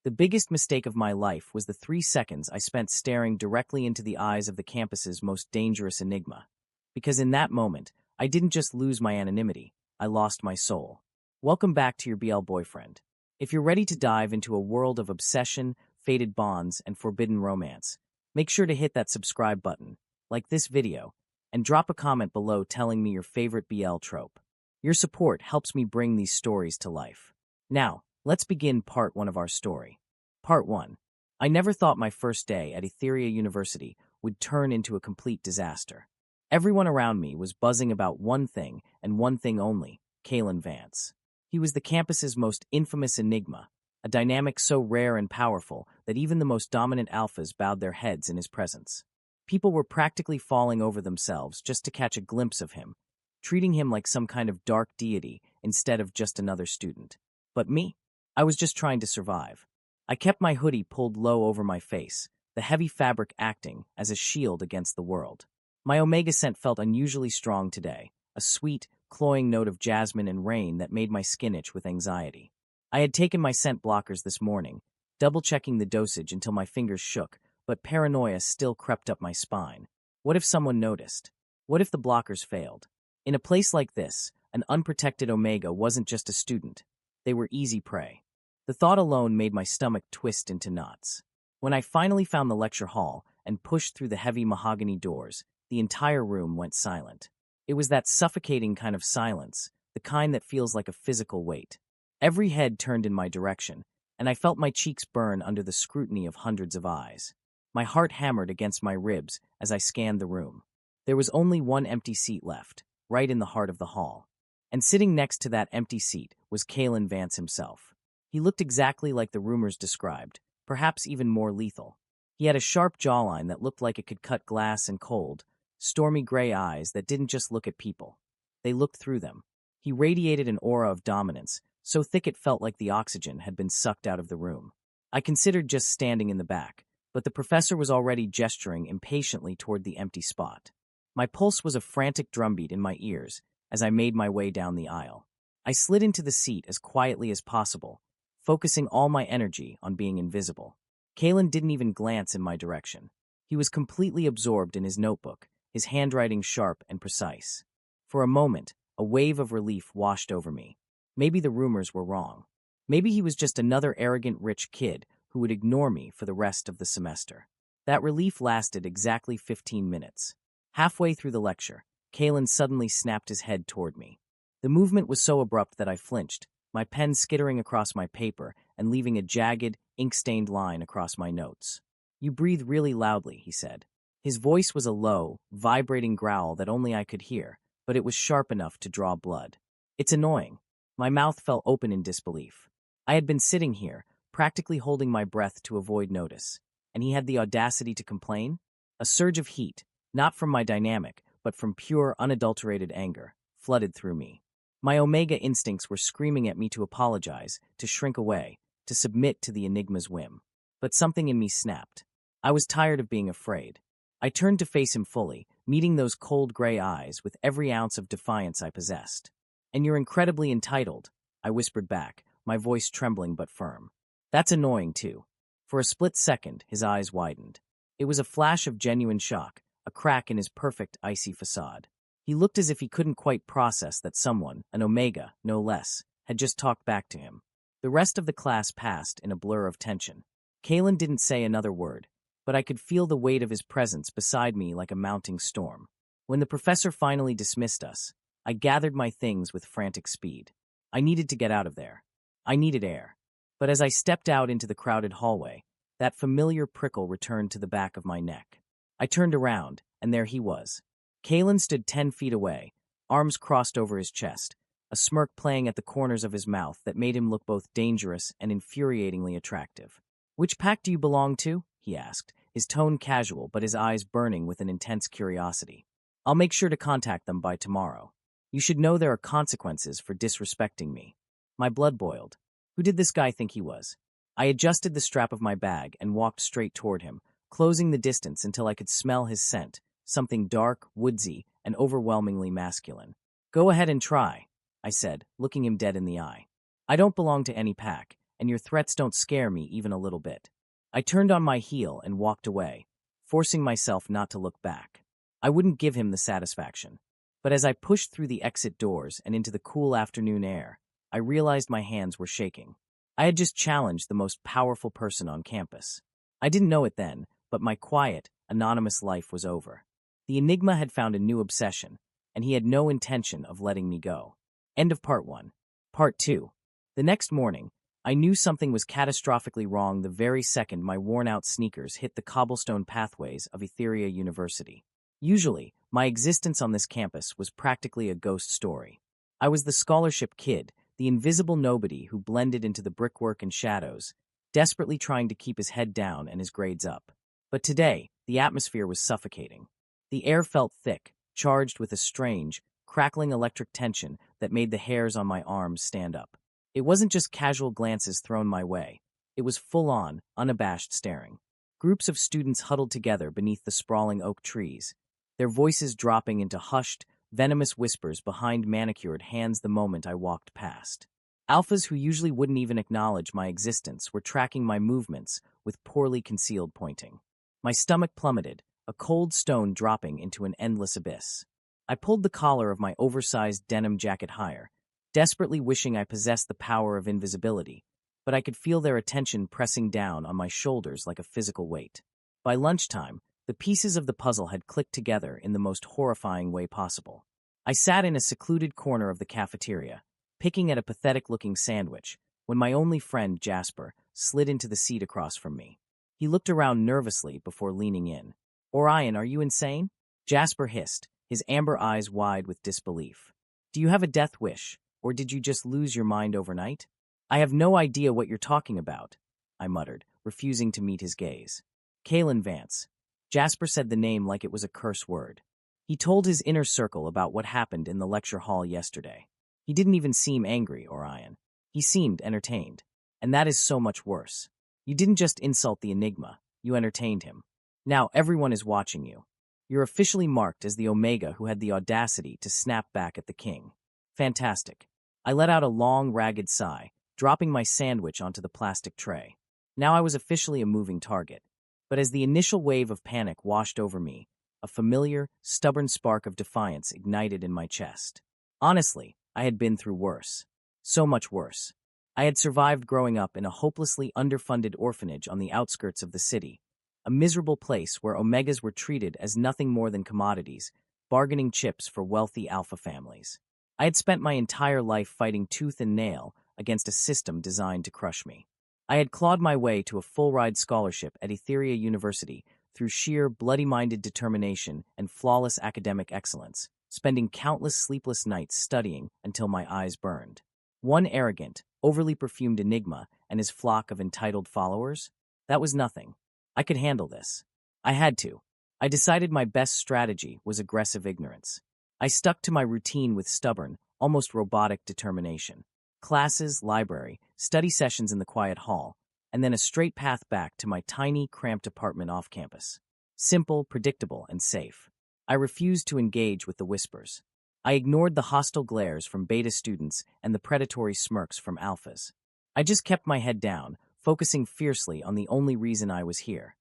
The biggest mistake of my life was the 3 seconds I spent staring directly into the eyes of the campus's most dangerous enigma. Because in that moment, I didn't just lose my anonymity, I lost my soul. Welcome back to your BL boyfriend. If you're ready to dive into a world of obsession, fated bonds, and forbidden romance, make sure to hit that subscribe button, like this video, and drop a comment below telling me your favorite BL trope. Your support helps me bring these stories to life. Now, let's begin part 1 of our story. Part 1. I never thought my first day at Etheria University would turn into a complete disaster. Everyone around me was buzzing about one thing and one thing only, Kalen Vance. He was the campus's most infamous enigma, a dynamic so rare and powerful that even the most dominant alphas bowed their heads in his presence. People were practically falling over themselves just to catch a glimpse of him, treating him like some kind of dark deity instead of just another student. But me? I was just trying to survive. I kept my hoodie pulled low over my face, the heavy fabric acting as a shield against the world. My Omega scent felt unusually strong today, a sweet, cloying note of jasmine and rain that made my skin itch with anxiety. I had taken my scent blockers this morning, double-checking the dosage until my fingers shook, but paranoia still crept up my spine. What if someone noticed? What if the blockers failed? In a place like this, an unprotected Omega wasn't just a student. They were easy prey. The thought alone made my stomach twist into knots. When I finally found the lecture hall and pushed through the heavy mahogany doors, the entire room went silent. It was that suffocating kind of silence, the kind that feels like a physical weight. Every head turned in my direction, and I felt my cheeks burn under the scrutiny of hundreds of eyes. My heart hammered against my ribs as I scanned the room. There was only one empty seat left, right in the heart of the hall. And sitting next to that empty seat was Kalen Vance himself. He looked exactly like the rumors described, perhaps even more lethal. He had a sharp jawline that looked like it could cut glass, and cold, stormy gray eyes that didn't just look at people. They looked through them. He radiated an aura of dominance, so thick it felt like the oxygen had been sucked out of the room. I considered just standing in the back, but the professor was already gesturing impatiently toward the empty spot. My pulse was a frantic drumbeat in my ears as I made my way down the aisle. I slid into the seat as quietly as possible, focusing all my energy on being invisible. Kalen didn't even glance in my direction. He was completely absorbed in his notebook, his handwriting sharp and precise. For a moment, a wave of relief washed over me. Maybe the rumors were wrong. Maybe he was just another arrogant rich kid who would ignore me for the rest of the semester. That relief lasted exactly 15 minutes. Halfway through the lecture, Kalen suddenly snapped his head toward me. The movement was so abrupt that I flinched, my pen skittering across my paper and leaving a jagged, ink-stained line across my notes. "You breathe really loudly," he said. His voice was a low, vibrating growl that only I could hear, but it was sharp enough to draw blood. "It's annoying." My mouth fell open in disbelief. I had been sitting here, practically holding my breath to avoid notice, and he had the audacity to complain? A surge of heat, not from my dynamic, but from pure, unadulterated anger, flooded through me. My Omega instincts were screaming at me to apologize, to shrink away, to submit to the enigma's whim. But something in me snapped. I was tired of being afraid. I turned to face him fully, meeting those cold gray eyes with every ounce of defiance I possessed. "And you're incredibly entitled," I whispered back, my voice trembling but firm. "That's annoying, too." For a split second, his eyes widened. It was a flash of genuine shock, a crack in his perfect, icy facade. He looked as if he couldn't quite process that someone, an Omega, no less, had just talked back to him. The rest of the class passed in a blur of tension. Kalen didn't say another word, but I could feel the weight of his presence beside me like a mounting storm. When the professor finally dismissed us, I gathered my things with frantic speed. I needed to get out of there. I needed air. But as I stepped out into the crowded hallway, that familiar prickle returned to the back of my neck. I turned around, and there he was. Kalen stood 10 feet away, arms crossed over his chest, a smirk playing at the corners of his mouth that made him look both dangerous and infuriatingly attractive. "Which pack do you belong to?" he asked, his tone casual but his eyes burning with an intense curiosity. "I'll make sure to contact them by tomorrow. You should know there are consequences for disrespecting me." My blood boiled. Who did this guy think he was? I adjusted the strap of my bag and walked straight toward him, closing the distance until I could smell his scent, something dark, woodsy, and overwhelmingly masculine. "Go ahead and try," I said, looking him dead in the eye. "I don't belong to any pack, and your threats don't scare me even a little bit. I turned on my heel and walked away, forcing myself not to look back. I wouldn't give him the satisfaction. But as I pushed through the exit doors and into the cool afternoon air, I realized my hands were shaking. I had just challenged the most powerful person on campus. I didn't know it then, but my quiet, anonymous life was over. The Enigma had found a new obsession, and he had no intention of letting me go. End of Part 1. Part 2. The next morning, I knew something was catastrophically wrong the very second my worn-out sneakers hit the cobblestone pathways of Etheria University. Usually, my existence on this campus was practically a ghost story. I was the scholarship kid, the invisible nobody who blended into the brickwork and shadows, desperately trying to keep his head down and his grades up. But today, the atmosphere was suffocating. The air felt thick, charged with a strange, crackling electric tension that made the hairs on my arms stand up. It wasn't just casual glances thrown my way. It was full-on, unabashed staring. Groups of students huddled together beneath the sprawling oak trees, their voices dropping into hushed, venomous whispers behind manicured hands the moment I walked past. Alphas who usually wouldn't even acknowledge my existence were tracking my movements with poorly concealed pointing. My stomach plummeted, a cold stone dropping into an endless abyss. I pulled the collar of my oversized denim jacket higher, desperately wishing I possessed the power of invisibility, but I could feel their attention pressing down on my shoulders like a physical weight. By lunchtime, the pieces of the puzzle had clicked together in the most horrifying way possible. I sat in a secluded corner of the cafeteria, picking at a pathetic-looking sandwich, when my only friend, Jasper, slid into the seat across from me. He looked around nervously before leaning in. "Orion, are you insane?" Jasper hissed, his amber eyes wide with disbelief. "Do you have a death wish, or did you just lose your mind overnight?" "I have no idea what you're talking about," I muttered, refusing to meet his gaze. "Kalen Vance." Jasper said the name like it was a curse word. He told his inner circle about what happened in the lecture hall yesterday. He didn't even seem angry, Orion. He seemed entertained. And that is so much worse. You didn't just insult the Enigma, you entertained him. Now everyone is watching you. You're officially marked as the Omega who had the audacity to snap back at the king. Fantastic. I let out a long, ragged sigh, dropping my sandwich onto the plastic tray. Now I was officially a moving target. But as the initial wave of panic washed over me, a familiar, stubborn spark of defiance ignited in my chest. Honestly, I had been through worse. So much worse. I had survived growing up in a hopelessly underfunded orphanage on the outskirts of the city, a miserable place where Omegas were treated as nothing more than commodities, bargaining chips for wealthy alpha families. I had spent my entire life fighting tooth and nail against a system designed to crush me. I had clawed my way to a full-ride scholarship at Etheria University through sheer, bloody-minded determination and flawless academic excellence, spending countless sleepless nights studying until my eyes burned. One arrogant, overly perfumed enigma and his flock of entitled followers? That was nothing. I could handle this. I had to. I decided my best strategy was aggressive ignorance. I stuck to my routine with stubborn, almost robotic determination. Classes, library, study sessions in the quiet hall, and then a straight path back to my tiny, cramped apartment off campus. Simple, predictable, and safe. I refused to engage with the whispers. I ignored the hostile glares from beta students and the predatory smirks from alphas. I just kept my head down, focusing fiercely on the only reason I was here.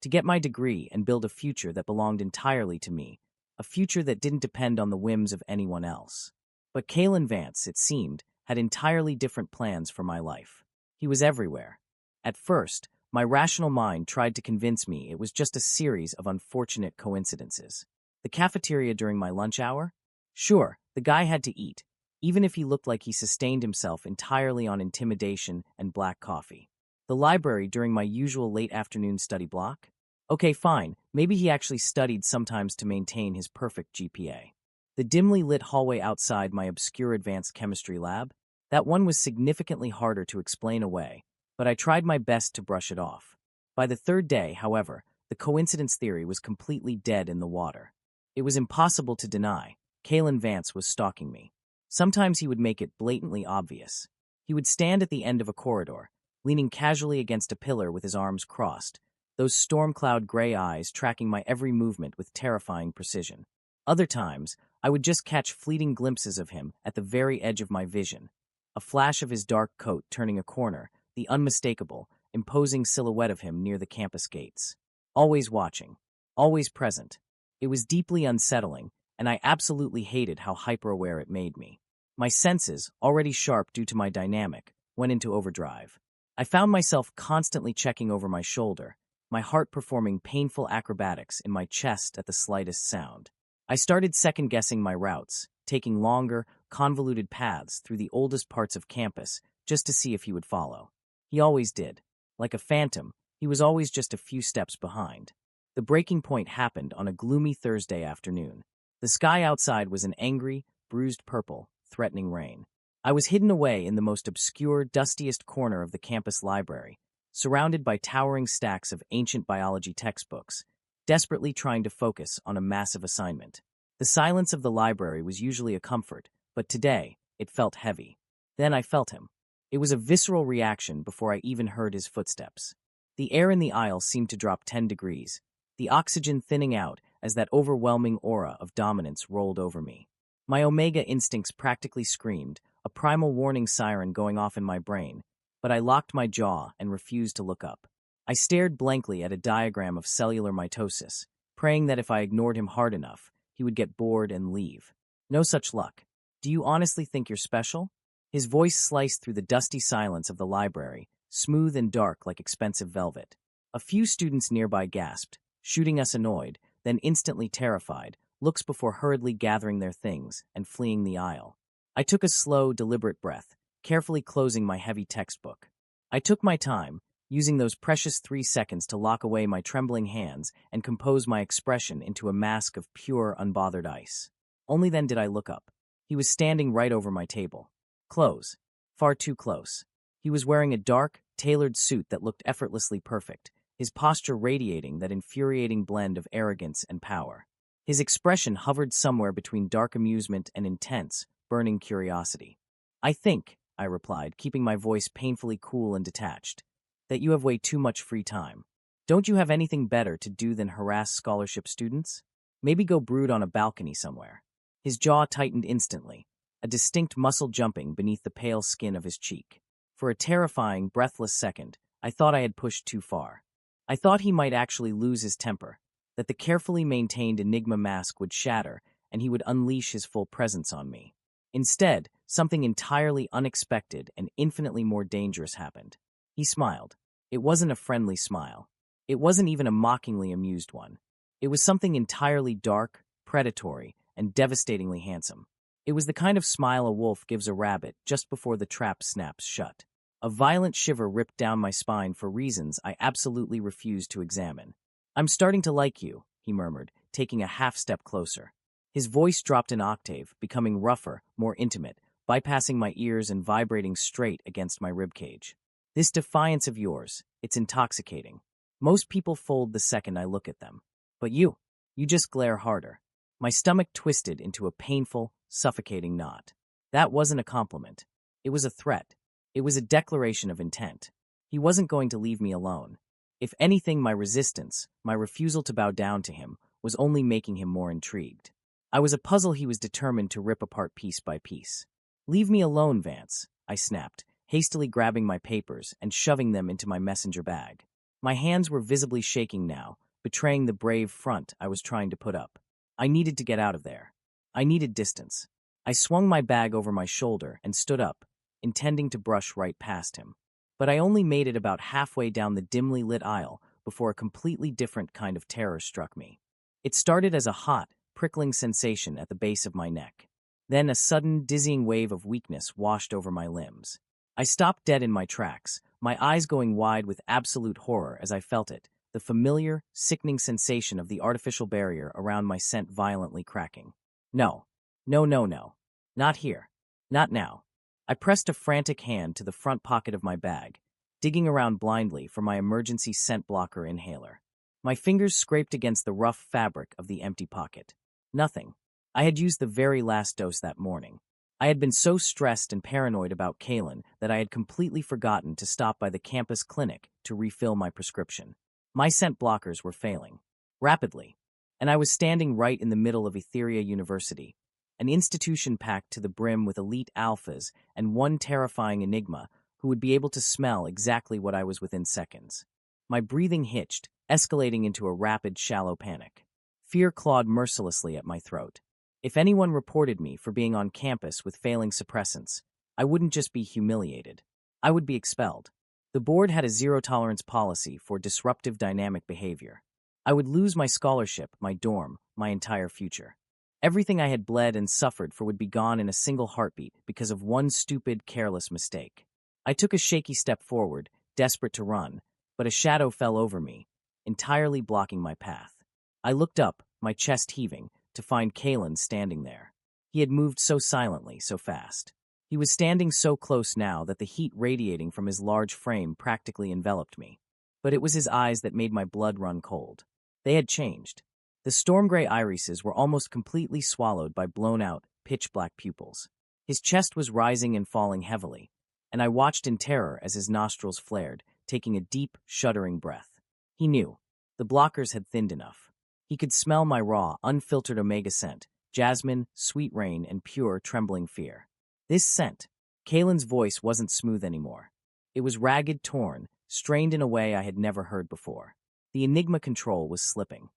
To get my degree and build a future that belonged entirely to me, a future that didn't depend on the whims of anyone else. But Kalen Vance, it seemed, had entirely different plans for my life. He was everywhere. At first, my rational mind tried to convince me it was just a series of unfortunate coincidences. The cafeteria during my lunch hour? Sure, the guy had to eat, even if he looked like he sustained himself entirely on intimidation and black coffee. The library during my usual late afternoon study block? Okay, fine, maybe he actually studied sometimes to maintain his perfect GPA. The dimly lit hallway outside my obscure advanced chemistry lab? That one was significantly harder to explain away, but I tried my best to brush it off. By the third day, however, the coincidence theory was completely dead in the water. It was impossible to deny. Kalen Vance was stalking me. Sometimes he would make it blatantly obvious. He would stand at the end of a corridor, leaning casually against a pillar with his arms crossed, those storm cloud gray eyes tracking my every movement with terrifying precision. Other times, I would just catch fleeting glimpses of him at the very edge of my vision, a flash of his dark coat turning a corner, the unmistakable, imposing silhouette of him near the campus gates. Always watching, always present. It was deeply unsettling, and I absolutely hated how hyper-aware it made me. My senses, already sharp due to my dynamic, went into overdrive. I found myself constantly checking over my shoulder, my heart performing painful acrobatics in my chest at the slightest sound. I started second-guessing my routes, taking longer, convoluted paths through the oldest parts of campus just to see if he would follow. He always did. Like a phantom, he was always just a few steps behind. The breaking point happened on a gloomy Thursday afternoon. The sky outside was an angry, bruised purple, threatening rain. I was hidden away in the most obscure, dustiest corner of the campus library, surrounded by towering stacks of ancient biology textbooks, desperately trying to focus on a massive assignment. The silence of the library was usually a comfort, but today, it felt heavy. Then I felt him. It was a visceral reaction before I even heard his footsteps. The air in the aisle seemed to drop 10 degrees, the oxygen thinning out as that overwhelming aura of dominance rolled over me. My Omega instincts practically screamed, a primal warning siren going off in my brain, but I locked my jaw and refused to look up. I stared blankly at a diagram of cellular mitosis, praying that if I ignored him hard enough, he would get bored and leave. No such luck. Do you honestly think you're special? His voice sliced through the dusty silence of the library, smooth and dark like expensive velvet. A few students nearby gasped, shooting us annoyed, then instantly terrified, looks before hurriedly gathering their things and fleeing the aisle. I took a slow, deliberate breath, carefully closing my heavy textbook. I took my time, using those precious 3 seconds to lock away my trembling hands and compose my expression into a mask of pure, unbothered ice. Only then did I look up. He was standing right over my table. Close. Far too close. He was wearing a dark, tailored suit that looked effortlessly perfect, his posture radiating that infuriating blend of arrogance and power. His expression hovered somewhere between dark amusement and intense, burning curiosity. I think, I replied, keeping my voice painfully cool and detached, that you have way too much free time. Don't you have anything better to do than harass scholarship students? Maybe go brood on a balcony somewhere. His jaw tightened instantly, a distinct muscle jumping beneath the pale skin of his cheek. For a terrifying, breathless second, I thought I had pushed too far. I thought he might actually lose his temper, that the carefully maintained Enigma mask would shatter and he would unleash his full presence on me. Instead, something entirely unexpected and infinitely more dangerous happened. He smiled. It wasn't a friendly smile. It wasn't even a mockingly amused one. It was something entirely dark, predatory, and devastatingly handsome. It was the kind of smile a wolf gives a rabbit just before the trap snaps shut. A violent shiver ripped down my spine for reasons I absolutely refused to examine. "I'm starting to like you," he murmured, taking a half-step closer. His voice dropped an octave, becoming rougher, more intimate, bypassing my ears and vibrating straight against my ribcage. "This defiance of yours, it's intoxicating. Most people fold the second I look at them. But you just glare harder." My stomach twisted into a painful, suffocating knot. That wasn't a compliment. It was a threat. It was a declaration of intent. He wasn't going to leave me alone. If anything, my resistance, my refusal to bow down to him, was only making him more intrigued. I was a puzzle he was determined to rip apart piece by piece. "Leave me alone, Vance," I snapped, hastily grabbing my papers and shoving them into my messenger bag. My hands were visibly shaking now, betraying the brave front I was trying to put up. I needed to get out of there. I needed distance. I swung my bag over my shoulder and stood up, intending to brush right past him. But I only made it about halfway down the dimly lit aisle before a completely different kind of terror struck me. It started as a hot, prickling sensation at the base of my neck. Then a sudden, dizzying wave of weakness washed over my limbs. I stopped dead in my tracks, my eyes going wide with absolute horror as I felt it, the familiar, sickening sensation of the artificial barrier around my scent violently cracking. No. No, no, no. Not here. Not now. I pressed a frantic hand to the front pocket of my bag, digging around blindly for my emergency scent blocker inhaler. My fingers scraped against the rough fabric of the empty pocket. Nothing. I had used the very last dose that morning. I had been so stressed and paranoid about Kalen that I had completely forgotten to stop by the campus clinic to refill my prescription. My scent blockers were failing. Rapidly. And I was standing right in the middle of Etheria University, an institution packed to the brim with elite alphas and one terrifying enigma who would be able to smell exactly what I was within seconds. My breathing hitched, escalating into a rapid, shallow panic. Fear clawed mercilessly at my throat. If anyone reported me for being on campus with failing suppressants, I wouldn't just be humiliated. I would be expelled. The board had a zero-tolerance policy for disruptive dynamic behavior. I would lose my scholarship, my dorm, my entire future. Everything I had bled and suffered for would be gone in a single heartbeat because of one stupid, careless mistake. I took a shaky step forward, desperate to run, but a shadow fell over me, entirely blocking my path. I looked up, my chest heaving, to find Kalen standing there. He had moved so silently, so fast. He was standing so close now that the heat radiating from his large frame practically enveloped me. But it was his eyes that made my blood run cold. They had changed. The storm gray irises were almost completely swallowed by blown-out, pitch-black pupils. His chest was rising and falling heavily, and I watched in terror as his nostrils flared, taking a deep, shuddering breath. He knew. The blockers had thinned enough. He could smell my raw, unfiltered omega scent, jasmine, sweet rain, and pure, trembling fear. This scent. Kalen's voice wasn't smooth anymore. It was ragged, torn, strained in a way I had never heard before. The Enigma control was slipping.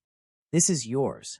This is yours.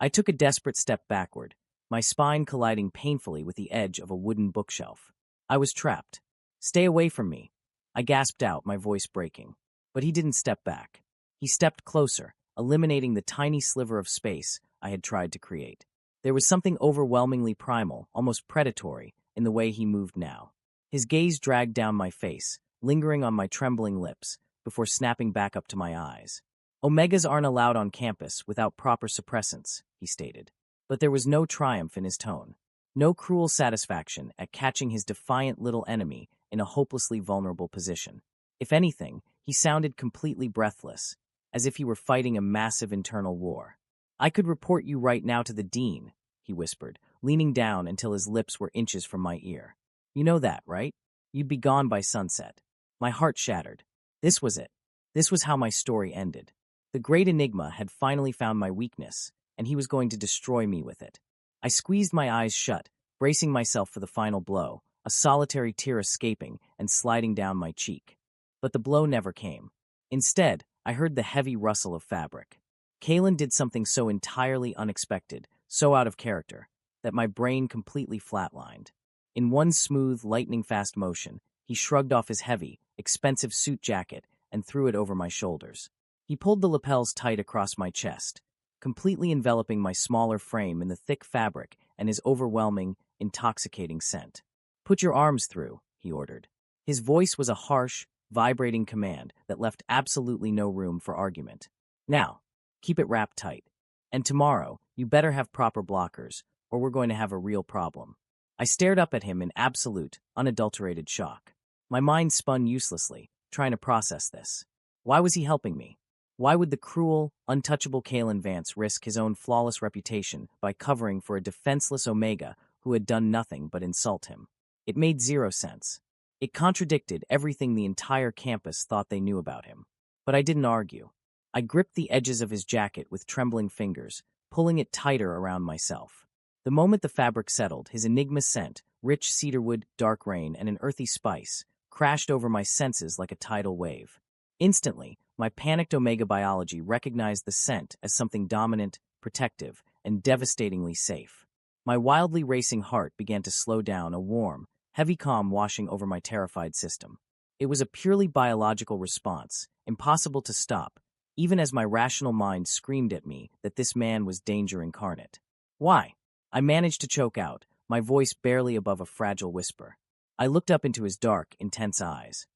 I took a desperate step backward, my spine colliding painfully with the edge of a wooden bookshelf. I was trapped. Stay away from me. I gasped out, my voice breaking. But he didn't step back. He stepped closer, eliminating the tiny sliver of space I had tried to create. There was something overwhelmingly primal, almost predatory, in the way he moved now. His gaze dragged down my face, lingering on my trembling lips, before snapping back up to my eyes. Omegas aren't allowed on campus without proper suppressants, he stated. But there was no triumph in his tone. No cruel satisfaction at catching his defiant little enemy in a hopelessly vulnerable position. If anything, he sounded completely breathless, as if he were fighting a massive internal war. I could report you right now to the dean, he whispered, leaning down until his lips were inches from my ear. You know that, right? You'd be gone by sunset. My heart shattered. This was it. This was how my story ended. The great Enigma had finally found my weakness, and he was going to destroy me with it. I squeezed my eyes shut, bracing myself for the final blow, a solitary tear escaping and sliding down my cheek. But the blow never came. Instead, I heard the heavy rustle of fabric. Kalen did something so entirely unexpected, so out of character, that my brain completely flatlined. In one smooth, lightning-fast motion, he shrugged off his heavy, expensive suit jacket and threw it over my shoulders. He pulled the lapels tight across my chest, completely enveloping my smaller frame in the thick fabric and his overwhelming, intoxicating scent. Put your arms through, he ordered. His voice was a harsh, vibrating command that left absolutely no room for argument. Now, keep it wrapped tight. And tomorrow, you better have proper blockers, or we're going to have a real problem. I stared up at him in absolute, unadulterated shock. My mind spun uselessly, trying to process this. Why was he helping me? Why would the cruel, untouchable Kalen Vance risk his own flawless reputation by covering for a defenseless Omega who had done nothing but insult him? It made zero sense. It contradicted everything the entire campus thought they knew about him. But I didn't argue. I gripped the edges of his jacket with trembling fingers, pulling it tighter around myself. The moment the fabric settled, his Enigma scent, rich cedarwood, dark rain, and an earthy spice, crashed over my senses like a tidal wave. Instantly, my panicked Omega biology recognized the scent as something dominant, protective, and devastatingly safe. My wildly racing heart began to slow down, a warm, heavy calm washing over my terrified system. It was a purely biological response, impossible to stop, even as my rational mind screamed at me that this man was danger incarnate. Why? I managed to choke out, my voice barely above a fragile whisper. I looked up into his dark, intense eyes.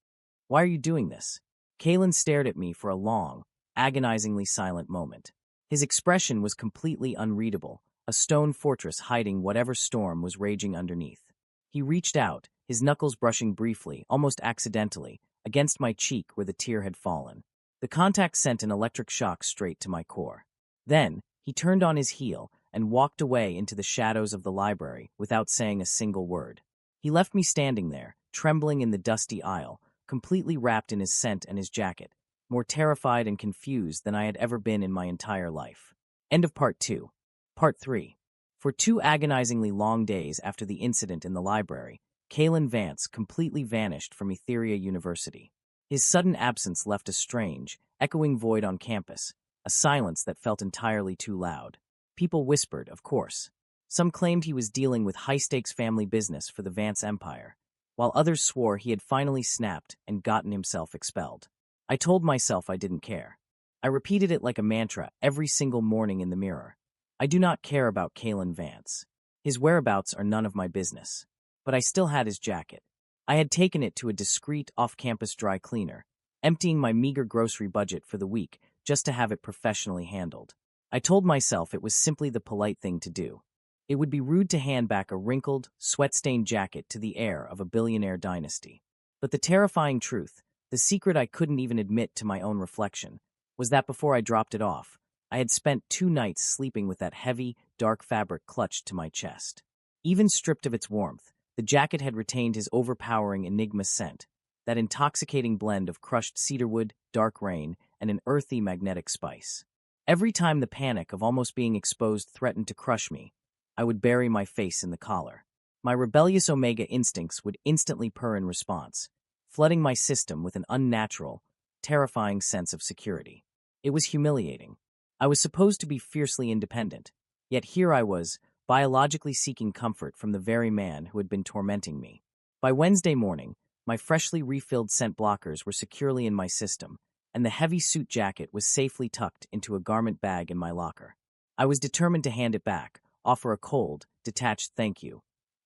Why are you doing this? Kalen stared at me for a long, agonizingly silent moment. His expression was completely unreadable, a stone fortress hiding whatever storm was raging underneath. He reached out, his knuckles brushing briefly, almost accidentally, against my cheek where the tear had fallen. The contact sent an electric shock straight to my core. Then, he turned on his heel and walked away into the shadows of the library without saying a single word. He left me standing there, trembling in the dusty aisle, completely wrapped in his scent and his jacket, more terrified and confused than I had ever been in my entire life. End of Part 2. Part 3. For 2 agonizingly long days after the incident in the library, Kalen Vance completely vanished from Etheria University. His sudden absence left a strange, echoing void on campus, a silence that felt entirely too loud. People whispered, of course. Some claimed he was dealing with high-stakes family business for the Vance Empire, while others swore he had finally snapped and gotten himself expelled. I told myself I didn't care. I repeated it like a mantra every single morning in the mirror. I do not care about Kalen Vance. His whereabouts are none of my business. But I still had his jacket. I had taken it to a discreet off-campus dry cleaner, emptying my meager grocery budget for the week just to have it professionally handled. I told myself it was simply the polite thing to do. It would be rude to hand back a wrinkled, sweat-stained jacket to the heir of a billionaire dynasty. But the terrifying truth, the secret I couldn't even admit to my own reflection, was that before I dropped it off, I had spent 2 nights sleeping with that heavy, dark fabric clutched to my chest. Even stripped of its warmth, the jacket had retained his overpowering Enigma scent, that intoxicating blend of crushed cedarwood, dark rain, and an earthy magnetic spice. Every time the panic of almost being exposed threatened to crush me, I would bury my face in the collar. My rebellious Omega instincts would instantly purr in response, flooding my system with an unnatural, terrifying sense of security. It was humiliating. I was supposed to be fiercely independent, yet here I was, biologically seeking comfort from the very man who had been tormenting me. By Wednesday morning, my freshly refilled scent blockers were securely in my system, and the heavy suit jacket was safely tucked into a garment bag in my locker. I was determined to hand it back, offer a cold, detached thank you,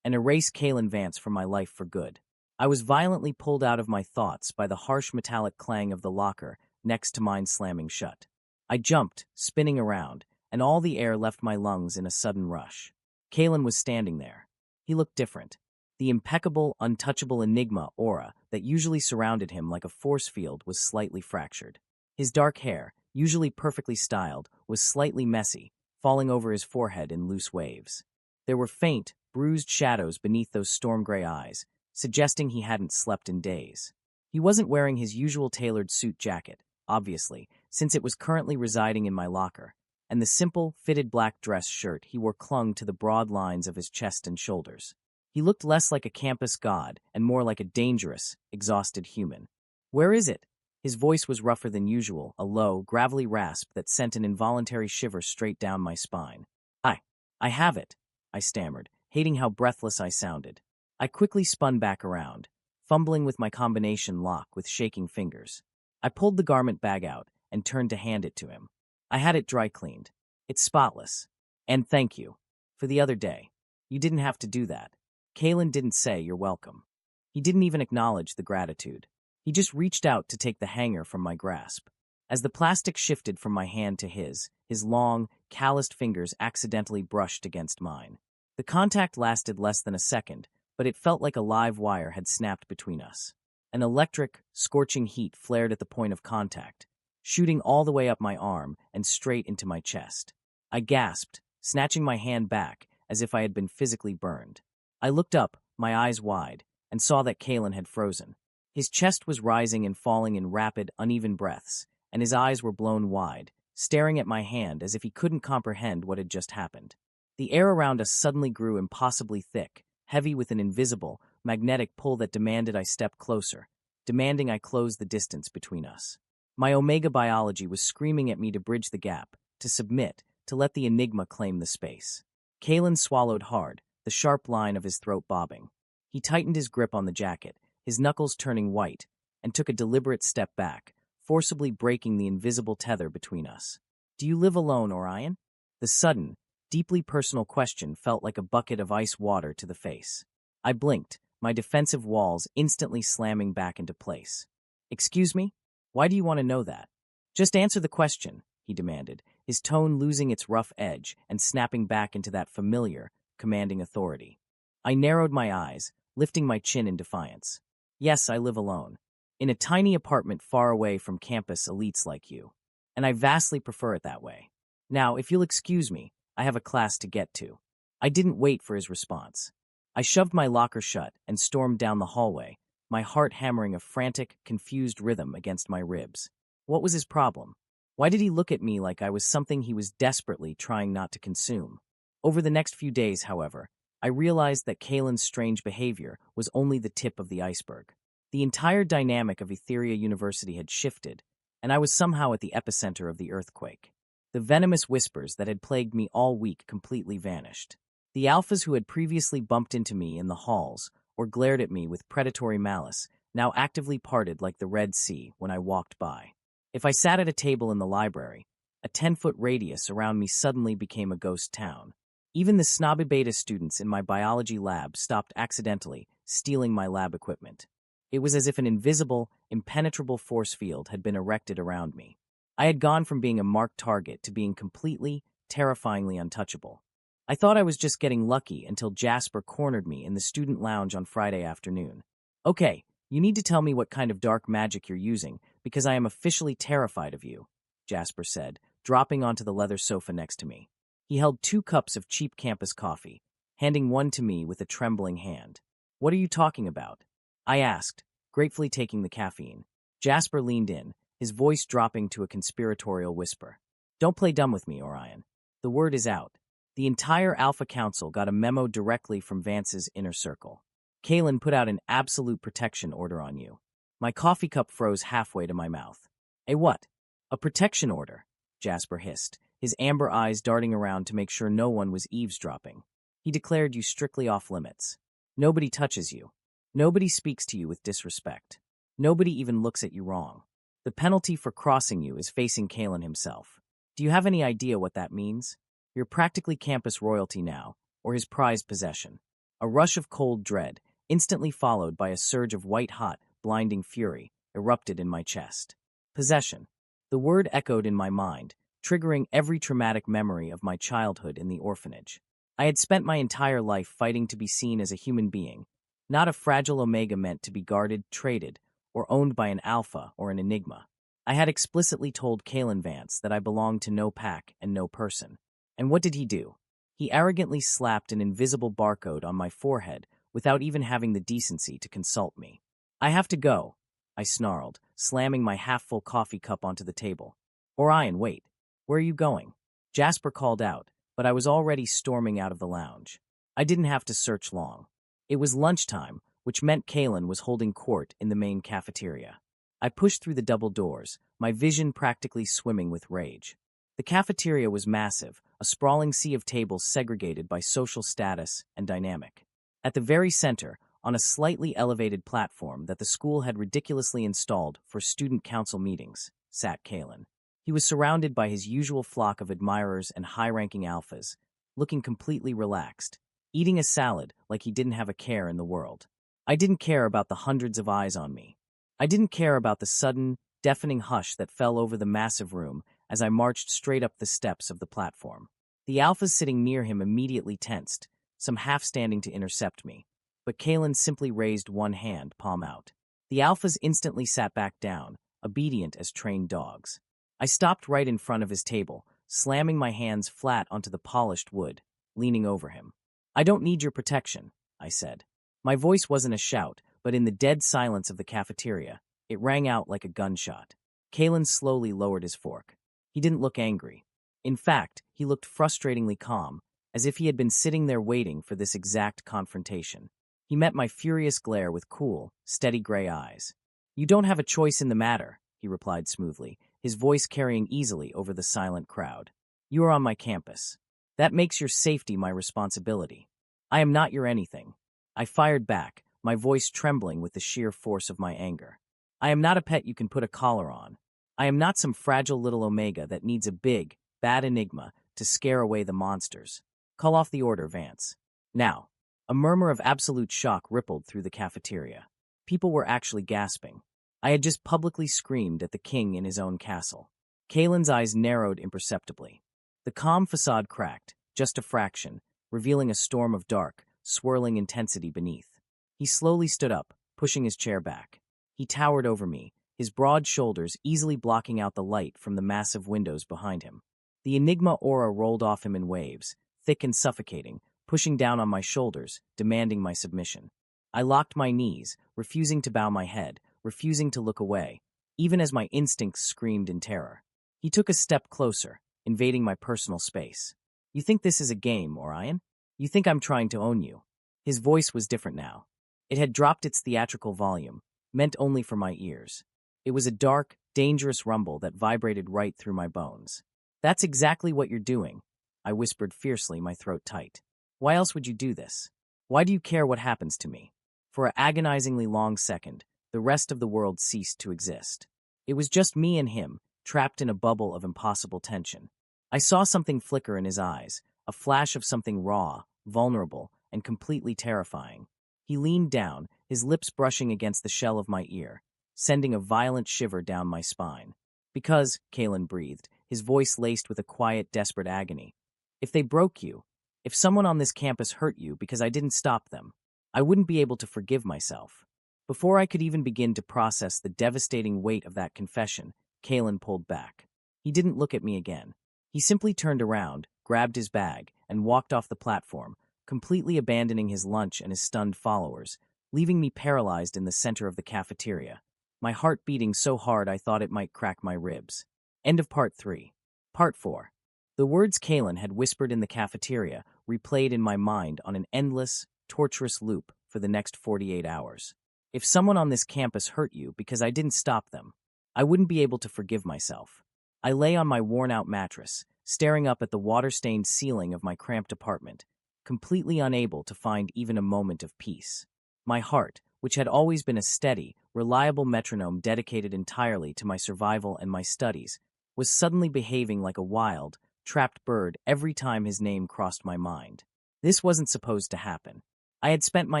and erase Kalen Vance from my life for good. I was violently pulled out of my thoughts by the harsh metallic clang of the locker next to mine slamming shut. I jumped, spinning around, and all the air left my lungs in a sudden rush. Kalen was standing there. He looked different. The impeccable, untouchable Enigma aura that usually surrounded him like a force field was slightly fractured. His dark hair, usually perfectly styled, was slightly messy, falling over his forehead in loose waves. There were faint, bruised shadows beneath those storm-gray eyes, suggesting he hadn't slept in days. He wasn't wearing his usual tailored suit jacket, obviously, since it was currently residing in my locker, and the simple, fitted black dress shirt he wore clung to the broad lines of his chest and shoulders. He looked less like a campus god and more like a dangerous, exhausted human. "Where is it?" His voice was rougher than usual, a low, gravelly rasp that sent an involuntary shiver straight down my spine. I have it," I stammered, hating how breathless I sounded. I quickly spun back around, fumbling with my combination lock with shaking fingers. I pulled the garment bag out and turned to hand it to him. I had it dry cleaned. It's spotless. And thank you. For the other day. You didn't have to do that. Kalen didn't say you're welcome. He didn't even acknowledge the gratitude. He just reached out to take the hanger from my grasp. As the plastic shifted from my hand to his long, calloused fingers accidentally brushed against mine. The contact lasted less than a second, but it felt like a live wire had snapped between us. An electric, scorching heat flared at the point of contact, shooting all the way up my arm and straight into my chest. I gasped, snatching my hand back as if I had been physically burned. I looked up, my eyes wide, and saw that Kalen had frozen. His chest was rising and falling in rapid, uneven breaths, and his eyes were blown wide, staring at my hand as if he couldn't comprehend what had just happened. The air around us suddenly grew impossibly thick, heavy with an invisible, magnetic pull that demanded I step closer, demanding I close the distance between us. My Omega biology was screaming at me to bridge the gap, to submit, to let the Enigma claim the space. Kalen swallowed hard, the sharp line of his throat bobbing. He tightened his grip on the jacket, his knuckles turning white, and took a deliberate step back, forcibly breaking the invisible tether between us. "Do you live alone, Orion?" The sudden, deeply personal question felt like a bucket of ice water to the face. I blinked, my defensive walls instantly slamming back into place. "Excuse me? Why do you want to know that?" "Just answer the question," he demanded, his tone losing its rough edge and snapping back into that familiar, commanding authority. I narrowed my eyes, lifting my chin in defiance. "Yes, I live alone. In a tiny apartment far away from campus elites like you. And I vastly prefer it that way. Now, if you'll excuse me, I have a class to get to." I didn't wait for his response. I shoved my locker shut and stormed down the hallway, my heart hammering a frantic, confused rhythm against my ribs. What was his problem? Why did he look at me like I was something he was desperately trying not to consume? Over the next few days, however, I realized that Kalen's strange behavior was only the tip of the iceberg. The entire dynamic of Etheria University had shifted, and I was somehow at the epicenter of the earthquake. The venomous whispers that had plagued me all week completely vanished. The alphas who had previously bumped into me in the halls or glared at me with predatory malice now actively parted like the Red Sea when I walked by. If I sat at a table in the library, a 10-foot radius around me suddenly became a ghost town. Even the snobby beta students in my biology lab stopped accidentally stealing my lab equipment. It was as if an invisible, impenetrable force field had been erected around me. I had gone from being a marked target to being completely, terrifyingly untouchable. I thought I was just getting lucky until Jasper cornered me in the student lounge on Friday afternoon. "Okay, you need to tell me what kind of dark magic you're using, because I am officially terrified of you," Jasper said, dropping onto the leather sofa next to me. He held 2 cups of cheap campus coffee, handing one to me with a trembling hand. "What are you talking about?" I asked, gratefully taking the caffeine. Jasper leaned in, his voice dropping to a conspiratorial whisper. "Don't play dumb with me, Orion. The word is out. The entire Alpha Council got a memo directly from Vance's inner circle. Kalen put out an absolute protection order on you." My coffee cup froze halfway to my mouth. "A what?" "A protection order," Jasper hissed, his amber eyes darting around to make sure no one was eavesdropping. "He declared you strictly off limits. Nobody touches you. Nobody speaks to you with disrespect. Nobody even looks at you wrong. The penalty for crossing you is facing Kalen himself. Do you have any idea what that means? You're practically campus royalty now, or his prized possession." A rush of cold dread, instantly followed by a surge of white-hot, blinding fury, erupted in my chest. Possession. The word echoed in my mind, triggering every traumatic memory of my childhood in the orphanage. I had spent my entire life fighting to be seen as a human being, not a fragile omega meant to be guarded, traded, or owned by an alpha or an enigma. I had explicitly told Kalen Vance that I belonged to no pack and no person. And what did he do? He arrogantly slapped an invisible barcode on my forehead without even having the decency to consult me. "I have to go," I snarled, slamming my half-full coffee cup onto the table. "Orion, wait. Where are you going?" Jasper called out, but I was already storming out of the lounge. I didn't have to search long. It was lunchtime, which meant Kalen was holding court in the main cafeteria. I pushed through the double doors, my vision practically swimming with rage. The cafeteria was massive, a sprawling sea of tables segregated by social status and dynamic. At the very center, on a slightly elevated platform that the school had ridiculously installed for student council meetings, sat Kalen. He was surrounded by his usual flock of admirers and high-ranking alphas, looking completely relaxed, eating a salad like he didn't have a care in the world. I didn't care about the hundreds of eyes on me. I didn't care about the sudden, deafening hush that fell over the massive room as I marched straight up the steps of the platform. The alphas sitting near him immediately tensed, some half standing to intercept me, but Kalen simply raised one hand, palm out. The alphas instantly sat back down, obedient as trained dogs. I stopped right in front of his table, slamming my hands flat onto the polished wood, leaning over him. "I don't need your protection," I said. My voice wasn't a shout, but in the dead silence of the cafeteria, it rang out like a gunshot. Kalen slowly lowered his fork. He didn't look angry. In fact, he looked frustratingly calm, as if he had been sitting there waiting for this exact confrontation. He met my furious glare with cool, steady gray eyes. "You don't have a choice in the matter," he replied smoothly, his voice carrying easily over the silent crowd. "You are on my campus. That makes your safety my responsibility. I am not your anything." I fired back, my voice trembling with the sheer force of my anger. "I am not a pet you can put a collar on. I am not some fragile little omega that needs a big, bad enigma to scare away the monsters. Call off the order, Vance. Now." A murmur of absolute shock rippled through the cafeteria. People were actually gasping. I had just publicly screamed at the king in his own castle. Kalen's eyes narrowed imperceptibly. The calm facade cracked, just a fraction, revealing a storm of dark, swirling intensity beneath. He slowly stood up, pushing his chair back. He towered over me, his broad shoulders easily blocking out the light from the massive windows behind him. The Enigma aura rolled off him in waves, thick and suffocating, pushing down on my shoulders, demanding my submission. I locked my knees, refusing to bow my head, refusing to look away, even as my instincts screamed in terror. He took a step closer, invading my personal space. "You think this is a game, Orion? You think I'm trying to own you." His voice was different now. It had dropped its theatrical volume, meant only for my ears. It was a dark, dangerous rumble that vibrated right through my bones. "That's exactly what you're doing," I whispered fiercely, my throat tight. "Why else would you do this? Why do you care what happens to me?" For an agonizingly long second, the rest of the world ceased to exist. It was just me and him, trapped in a bubble of impossible tension. I saw something flicker in his eyes, a flash of something raw, vulnerable, and completely terrifying. He leaned down, his lips brushing against the shell of my ear, sending a violent shiver down my spine. "Because," Kalen breathed, his voice laced with a quiet, desperate agony, "if they broke you, if someone on this campus hurt you because I didn't stop them, I wouldn't be able to forgive myself." Before I could even begin to process the devastating weight of that confession, Kalen pulled back. He didn't look at me again. He simply turned around, grabbed his bag, and walked off the platform, completely abandoning his lunch and his stunned followers, leaving me paralyzed in the center of the cafeteria, my heart beating so hard I thought it might crack my ribs. End of Part 3. Part 4. The words Kalen had whispered in the cafeteria replayed in my mind on an endless, torturous loop for the next 48 hours. If someone on this campus hurt you because I didn't stop them, I wouldn't be able to forgive myself. I lay on my worn-out mattress, staring up at the water-stained ceiling of my cramped apartment, completely unable to find even a moment of peace. My heart, which had always been a steady, reliable metronome dedicated entirely to my survival and my studies, was suddenly behaving like a wild, trapped bird every time his name crossed my mind. This wasn't supposed to happen. I had spent my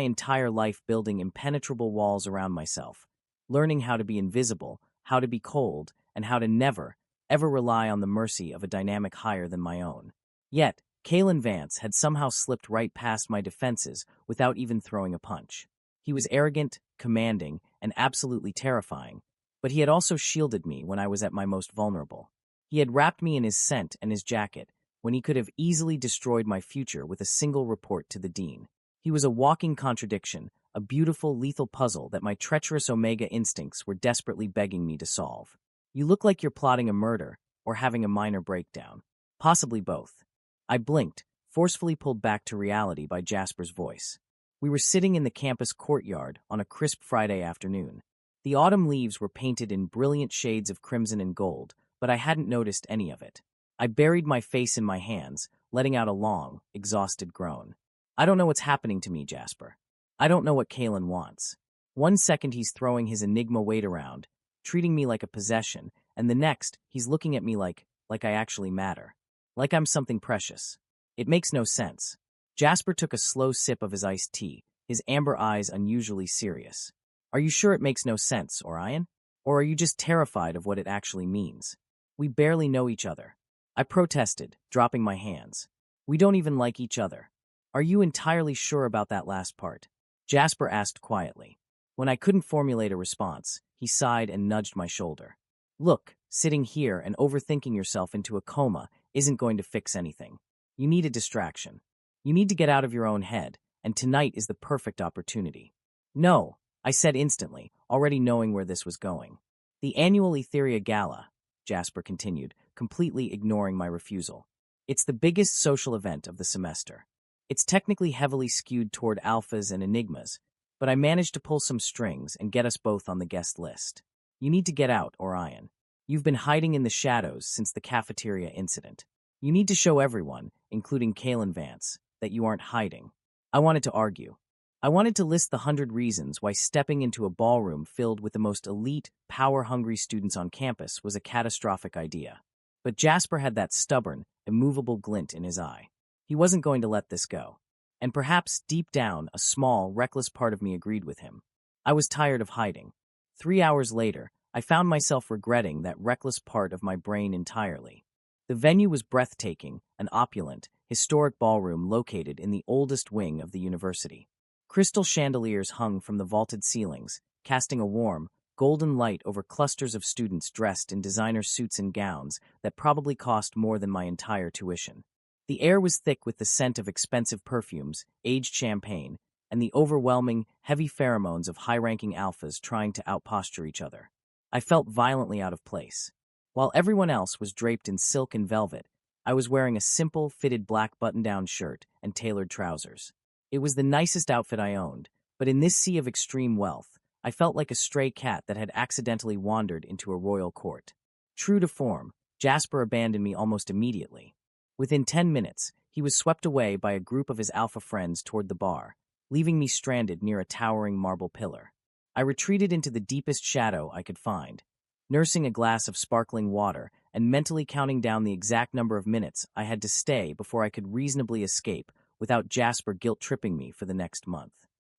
entire life building impenetrable walls around myself, learning how to be invisible, how to be cold, and how to never, ever rely on the mercy of a dynamic higher than my own. Yet, Kalen Vance had somehow slipped right past my defenses without even throwing a punch. He was arrogant, commanding, and absolutely terrifying, but he had also shielded me when I was at my most vulnerable. He had wrapped me in his scent and his jacket when he could have easily destroyed my future with a single report to the dean. He was a walking contradiction, a beautiful, lethal puzzle that my treacherous Omega instincts were desperately begging me to solve. "You look like you're plotting a murder or having a minor breakdown. Possibly both." I blinked, forcefully pulled back to reality by Jasper's voice. We were sitting in the campus courtyard on a crisp Friday afternoon. The autumn leaves were painted in brilliant shades of crimson and gold, but I hadn't noticed any of it. I buried my face in my hands, letting out a long, exhausted groan. "I don't know what's happening to me, Jasper. I don't know what Kalen wants. One second he's throwing his Enigma weight around, treating me like a possession, and the next he's looking at me like I actually matter. Like I'm something precious. It makes no sense." Jasper took a slow sip of his iced tea, his amber eyes unusually serious. "Are you sure it makes no sense, Orion? Or are you just terrified of what it actually means? We barely know each other." I protested, dropping my hands. "We don't even like each other." "Are you entirely sure about that last part?" Jasper asked quietly. When I couldn't formulate a response, he sighed and nudged my shoulder. "Look, sitting here and overthinking yourself into a coma isn't going to fix anything. You need a distraction. You need to get out of your own head, and tonight is the perfect opportunity." "No," I said instantly, already knowing where this was going. "The annual Etheria Gala," Jasper continued, completely ignoring my refusal. "It's the biggest social event of the semester. It's technically heavily skewed toward alphas and enigmas, but I managed to pull some strings and get us both on the guest list. You need to get out, Orion. You've been hiding in the shadows since the cafeteria incident. You need to show everyone, including Kalen Vance, that you aren't hiding." I wanted to argue. I wanted to list the 100 reasons why stepping into a ballroom filled with the most elite, power-hungry students on campus was a catastrophic idea. But Jasper had that stubborn, immovable glint in his eye. He wasn't going to let this go. And perhaps, deep down, a small, reckless part of me agreed with him. I was tired of hiding. 3 hours later, I found myself regretting that reckless part of my brain entirely. The venue was breathtaking, an opulent, historic ballroom located in the oldest wing of the university. Crystal chandeliers hung from the vaulted ceilings, casting a warm, golden light over clusters of students dressed in designer suits and gowns that probably cost more than my entire tuition. The air was thick with the scent of expensive perfumes, aged champagne, and the overwhelming, heavy pheromones of high-ranking alphas trying to outposture each other. I felt violently out of place. While everyone else was draped in silk and velvet, I was wearing a simple, fitted black button-down shirt and tailored trousers. It was the nicest outfit I owned, but in this sea of extreme wealth, I felt like a stray cat that had accidentally wandered into a royal court. True to form, Jasper abandoned me almost immediately. Within 10 minutes, he was swept away by a group of his alpha friends toward the bar, leaving me stranded near a towering marble pillar. I retreated into the deepest shadow I could find, nursing a glass of sparkling water and mentally counting down the exact number of minutes I had to stay before I could reasonably escape without Jasper guilt-tripping me for the next month.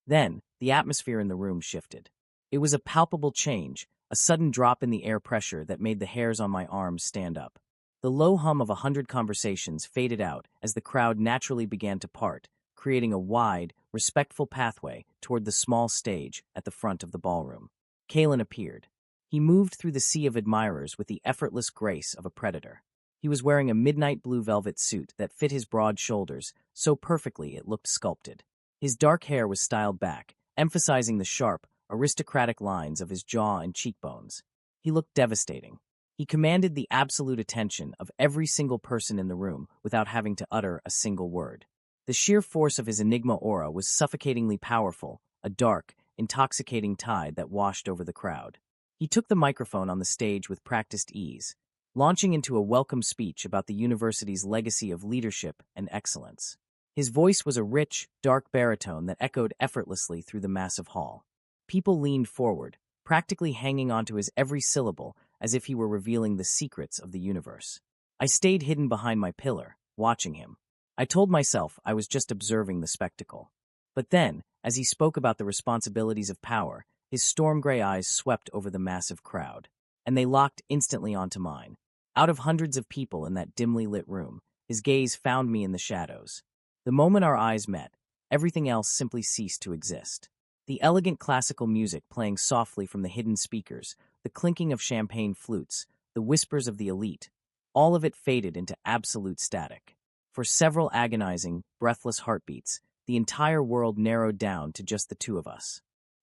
Then, the atmosphere in the room shifted. It was a palpable change, a sudden drop in the air pressure that made the hairs on my arms stand up. The low hum of 100 conversations faded out as the crowd naturally began to part, creating a wide, respectful pathway toward the small stage at the front of the ballroom. Kalen appeared. He moved through the sea of admirers with the effortless grace of a predator. He was wearing a midnight blue velvet suit that fit his broad shoulders so perfectly it looked sculpted. His dark hair was styled back, emphasizing the sharp, aristocratic lines of his jaw and cheekbones. He looked devastating. He commanded the absolute attention of every single person in the room without having to utter a single word. The sheer force of his enigma aura was suffocatingly powerful, a dark, intoxicating tide that washed over the crowd. He took the microphone on the stage with practiced ease, launching into a welcome speech about the university's legacy of leadership and excellence. His voice was a rich, dark baritone that echoed effortlessly through the massive hall. People leaned forward, practically hanging onto his every syllable as if he were revealing the secrets of the universe. I stayed hidden behind my pillar, watching him. I told myself I was just observing the spectacle. But then, as he spoke about the responsibilities of power, his storm-gray eyes swept over the massive crowd, and they locked instantly onto mine. Out of hundreds of people in that dimly lit room, his gaze found me in the shadows. The moment our eyes met, everything else simply ceased to exist. The elegant classical music playing softly from the hidden speakers, the clinking of champagne flutes, the whispers of the elite, all of it faded into absolute static. For several agonizing, breathless heartbeats, the entire world narrowed down to just the two of us.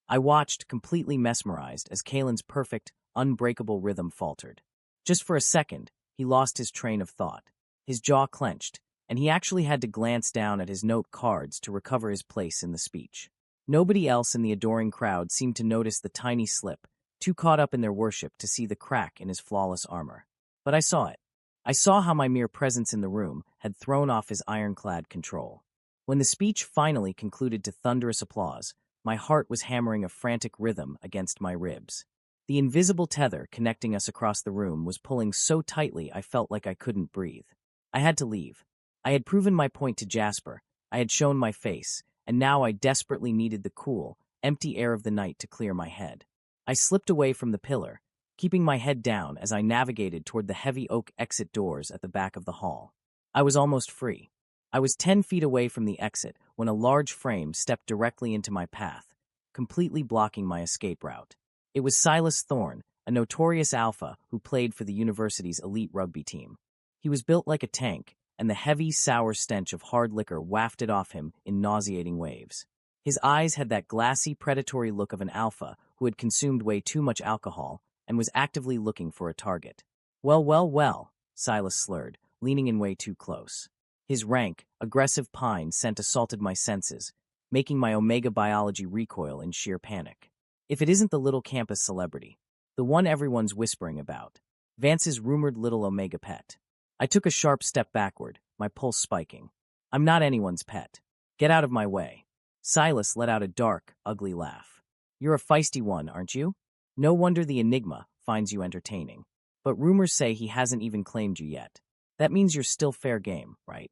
I watched, completely mesmerized, as Kalen's perfect, unbreakable rhythm faltered. Just for a second, he lost his train of thought. His jaw clenched, and he actually had to glance down at his note cards to recover his place in the speech. Nobody else in the adoring crowd seemed to notice the tiny slip, too caught up in their worship to see the crack in his flawless armor. But I saw it. I saw how my mere presence in the room had thrown off his ironclad control. When the speech finally concluded to thunderous applause, my heart was hammering a frantic rhythm against my ribs. The invisible tether connecting us across the room was pulling so tightly I felt like I couldn't breathe. I had to leave. I had proven my point to Jasper, I had shown my face, and now I desperately needed the cool, empty air of the night to clear my head. I slipped away from the pillar, keeping my head down as I navigated toward the heavy oak exit doors at the back of the hall. I was almost free. I was 10 feet away from the exit when a large frame stepped directly into my path, completely blocking my escape route. It was Silas Thorne, a notorious alpha who played for the university's elite rugby team. He was built like a tank, and the heavy, sour stench of hard liquor wafted off him in nauseating waves. His eyes had that glassy, predatory look of an alpha who had consumed way too much alcohol and was actively looking for a target. Well, Silas slurred, leaning in way too close. His rank, aggressive pine scent assaulted my senses, making my Omega biology recoil in sheer panic. If it isn't the little campus celebrity, the one everyone's whispering about, Vance's rumored little Omega pet. I took a sharp step backward, my pulse spiking. I'm not anyone's pet. Get out of my way. Silas let out a dark, ugly laugh. You're a feisty one, aren't you? No wonder the Enigma finds you entertaining. But rumors say he hasn't even claimed you yet. That means you're still fair game, right?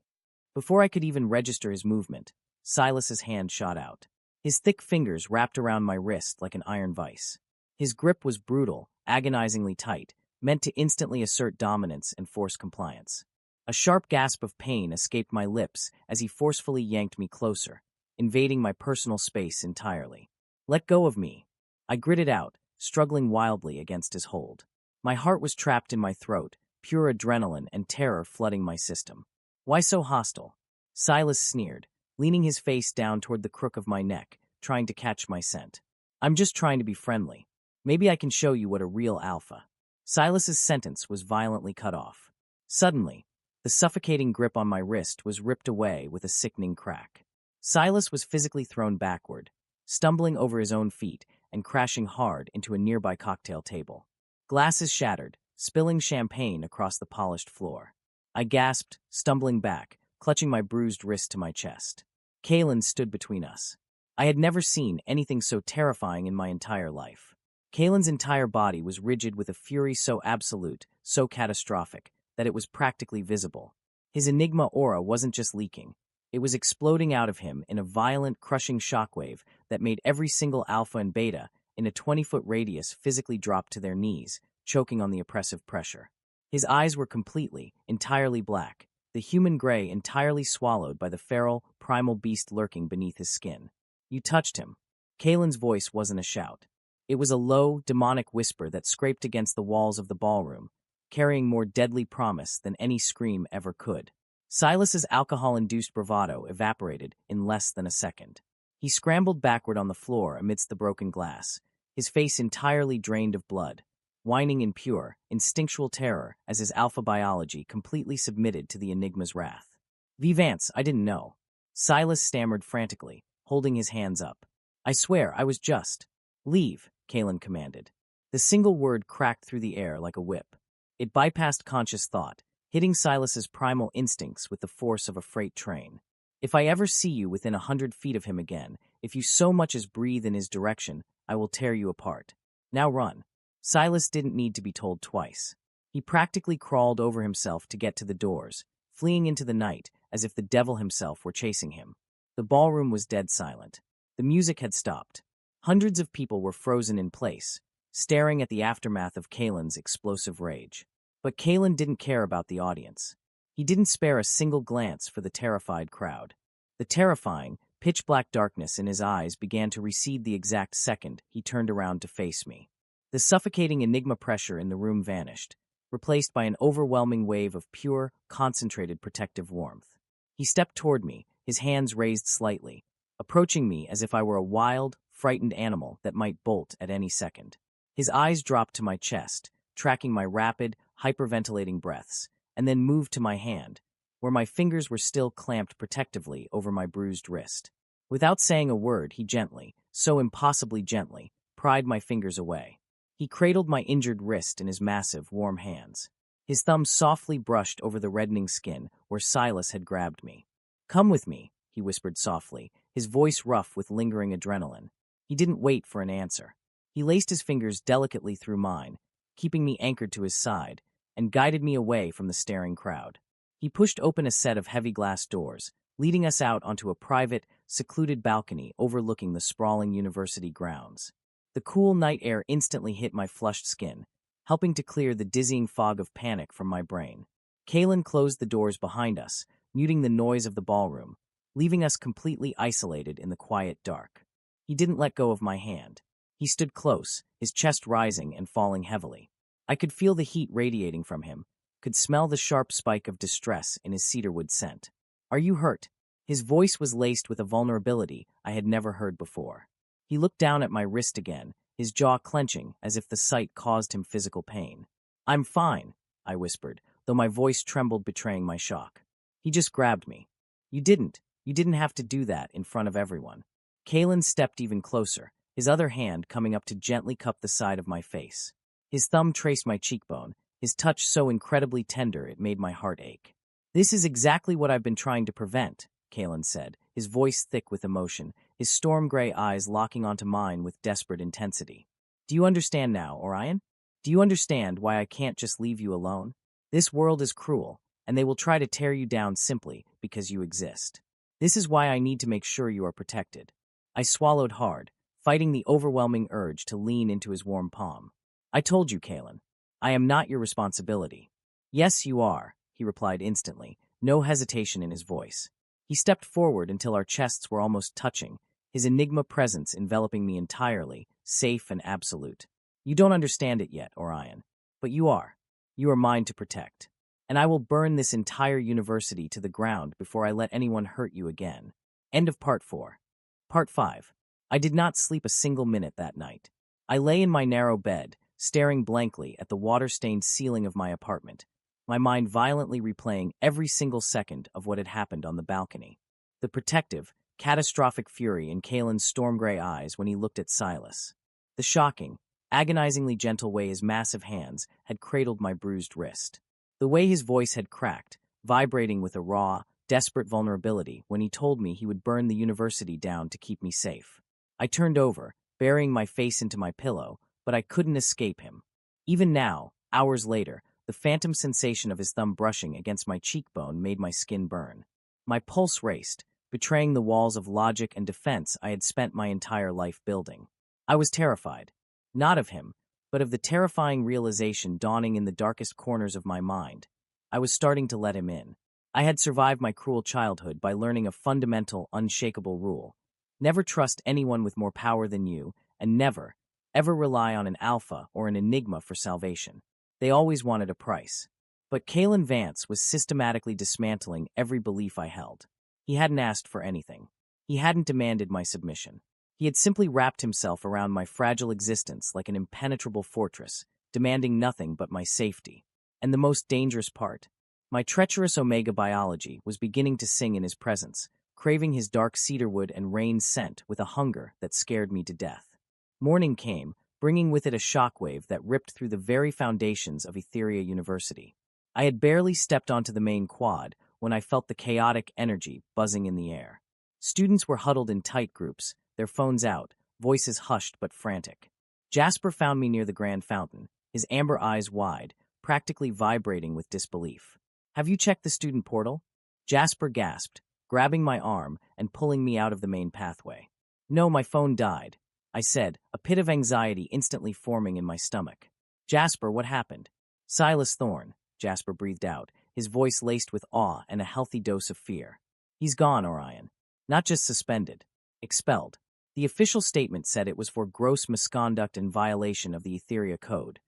Before I could even register his movement, Silas's hand shot out. His thick fingers wrapped around my wrist like an iron vice. His grip was brutal, agonizingly tight, meant to instantly assert dominance and force compliance. A sharp gasp of pain escaped my lips as he forcefully yanked me closer, invading my personal space entirely. Let go of me. I gritted out, struggling wildly against his hold. My heart was trapped in my throat, pure adrenaline and terror flooding my system. Why so hostile? Silas sneered, leaning his face down toward the crook of my neck, trying to catch my scent. I'm just trying to be friendly. Maybe I can show you what a real alpha. Silas's sentence was violently cut off. Suddenly, The suffocating grip on my wrist was ripped away with a sickening crack. Silas was physically thrown backward, stumbling over his own feet and crashing hard into a nearby cocktail table. Glasses shattered, spilling champagne across the polished floor. I gasped, stumbling back, clutching my bruised wrist to my chest. Kalen stood between us. I had never seen anything so terrifying in my entire life. Kalen's entire body was rigid with a fury so absolute, so catastrophic, that it was practically visible. His Enigma aura wasn't just leaking. It was exploding out of him in a violent, crushing shockwave that made every single alpha and beta in a 20-foot radius physically drop to their knees, choking on the oppressive pressure. His eyes were completely, entirely black, the human gray entirely swallowed by the feral, primal beast lurking beneath his skin. "You touched him." Kalen's voice wasn't a shout. It was a low, demonic whisper that scraped against the walls of the ballroom, carrying more deadly promise than any scream ever could. Silas's alcohol-induced bravado evaporated in less than a second. He scrambled backward on the floor amidst the broken glass, his face entirely drained of blood, whining in pure, instinctual terror as his alpha biology completely submitted to the Enigma's wrath. "Vivance, I didn't know." Silas stammered frantically, holding his hands up. "I swear, I was just—" "Leave," Kalen commanded. The single word cracked through the air like a whip. It bypassed conscious thought, hitting Silas's primal instincts with the force of a freight train. "If I ever see you within 100 feet of him again, if you so much as breathe in his direction, I will tear you apart. Now run." Silas didn't need to be told twice. He practically crawled over himself to get to the doors, fleeing into the night as if the devil himself were chasing him. The ballroom was dead silent. The music had stopped. Hundreds of people were frozen in place, staring at the aftermath of Kalen's explosive rage. But Kalen didn't care about the audience. He didn't spare a single glance for the terrified crowd. The terrifying, pitch-black darkness in his eyes began to recede the exact second he turned around to face me. The suffocating Enigma pressure in the room vanished, replaced by an overwhelming wave of pure, concentrated protective warmth. He stepped toward me, his hands raised slightly, approaching me as if I were a wild, frightened animal that might bolt at any second. His eyes dropped to my chest, tracking my rapid, hyperventilating breaths, and then moved to my hand, where my fingers were still clamped protectively over my bruised wrist. Without saying a word, he gently, so impossibly gently, pried my fingers away. He cradled my injured wrist in his massive, warm hands. His thumb softly brushed over the reddening skin where Silas had grabbed me. "Come with me," he whispered softly, his voice rough with lingering adrenaline. He didn't wait for an answer. He laced his fingers delicately through mine, keeping me anchored to his side, and guided me away from the staring crowd. He pushed open a set of heavy glass doors, leading us out onto a private, secluded balcony overlooking the sprawling university grounds. The cool night air instantly hit my flushed skin, helping to clear the dizzying fog of panic from my brain. Kalen closed the doors behind us, muting the noise of the ballroom, leaving us completely isolated in the quiet dark. He didn't let go of my hand. He stood close, his chest rising and falling heavily. I could feel the heat radiating from him, could smell the sharp spike of distress in his cedarwood scent. "Are you hurt?" His voice was laced with a vulnerability I had never heard before. He looked down at my wrist again, his jaw clenching as if the sight caused him physical pain. "I'm fine," I whispered, though my voice trembled, betraying my shock. "He just grabbed me." You didn't have to do that in front of everyone." Kalen stepped even closer, his other hand coming up to gently cup the side of my face. His thumb traced my cheekbone, his touch so incredibly tender it made my heart ache. "This is exactly what I've been trying to prevent," Kalen said, his voice thick with emotion, his storm-gray eyes locking onto mine with desperate intensity. "Do you understand now, Orion? Do you understand why I can't just leave you alone? This world is cruel, and they will try to tear you down simply because you exist. This is why I need to make sure you are protected." I swallowed hard, fighting the overwhelming urge to lean into his warm palm. "I told you, Kalen. I am not your responsibility." "Yes, you are," he replied instantly, no hesitation in his voice. He stepped forward until our chests were almost touching, his Enigma presence enveloping me entirely, safe and absolute. "You don't understand it yet, Orion, but you are. You are mine to protect. And I will burn this entire university to the ground before I let anyone hurt you again." End of Part 4. Part 5. I did not sleep a single minute that night. I lay in my narrow bed, staring blankly at the water-stained ceiling of my apartment, my mind violently replaying every single second of what had happened on the balcony. The protective, catastrophic fury in Kalen's storm-gray eyes when he looked at Silas. The shocking, agonizingly gentle way his massive hands had cradled my bruised wrist. The way his voice had cracked, vibrating with a raw, desperate vulnerability when he told me he would burn the university down to keep me safe. I turned over, burying my face into my pillow, but I couldn't escape him. Even now, hours later, the phantom sensation of his thumb brushing against my cheekbone made my skin burn. My pulse raced, betraying the walls of logic and defense I had spent my entire life building. I was terrified, not of him, but of the terrifying realization dawning in the darkest corners of my mind. I was starting to let him in. I had survived my cruel childhood by learning a fundamental, unshakable rule. Never trust anyone with more power than you, and never, ever rely on an alpha or an enigma for salvation. They always wanted a price. But Kalen Vance was systematically dismantling every belief I held. He hadn't asked for anything. He hadn't demanded my submission. He had simply wrapped himself around my fragile existence like an impenetrable fortress, demanding nothing but my safety. And the most dangerous part, my treacherous Omega biology was beginning to sing in his presence, craving his dark cedarwood and rain scent with a hunger that scared me to death. Morning came, bringing with it a shockwave that ripped through the very foundations of Etheria University. I had barely stepped onto the main quad when I felt the chaotic energy buzzing in the air. Students were huddled in tight groups, their phones out, voices hushed but frantic. Jasper found me near the grand fountain, his amber eyes wide, practically vibrating with disbelief. "Have you checked the student portal?" Jasper gasped, grabbing my arm and pulling me out of the main pathway. "No, my phone died," I said, a pit of anxiety instantly forming in my stomach. "Jasper, what happened?" "Silas Thorne," Jasper breathed out, his voice laced with awe and a healthy dose of fear. "He's gone, Orion. Not just suspended. Expelled. The official statement said it was for gross misconduct and violation of the Etheria Code.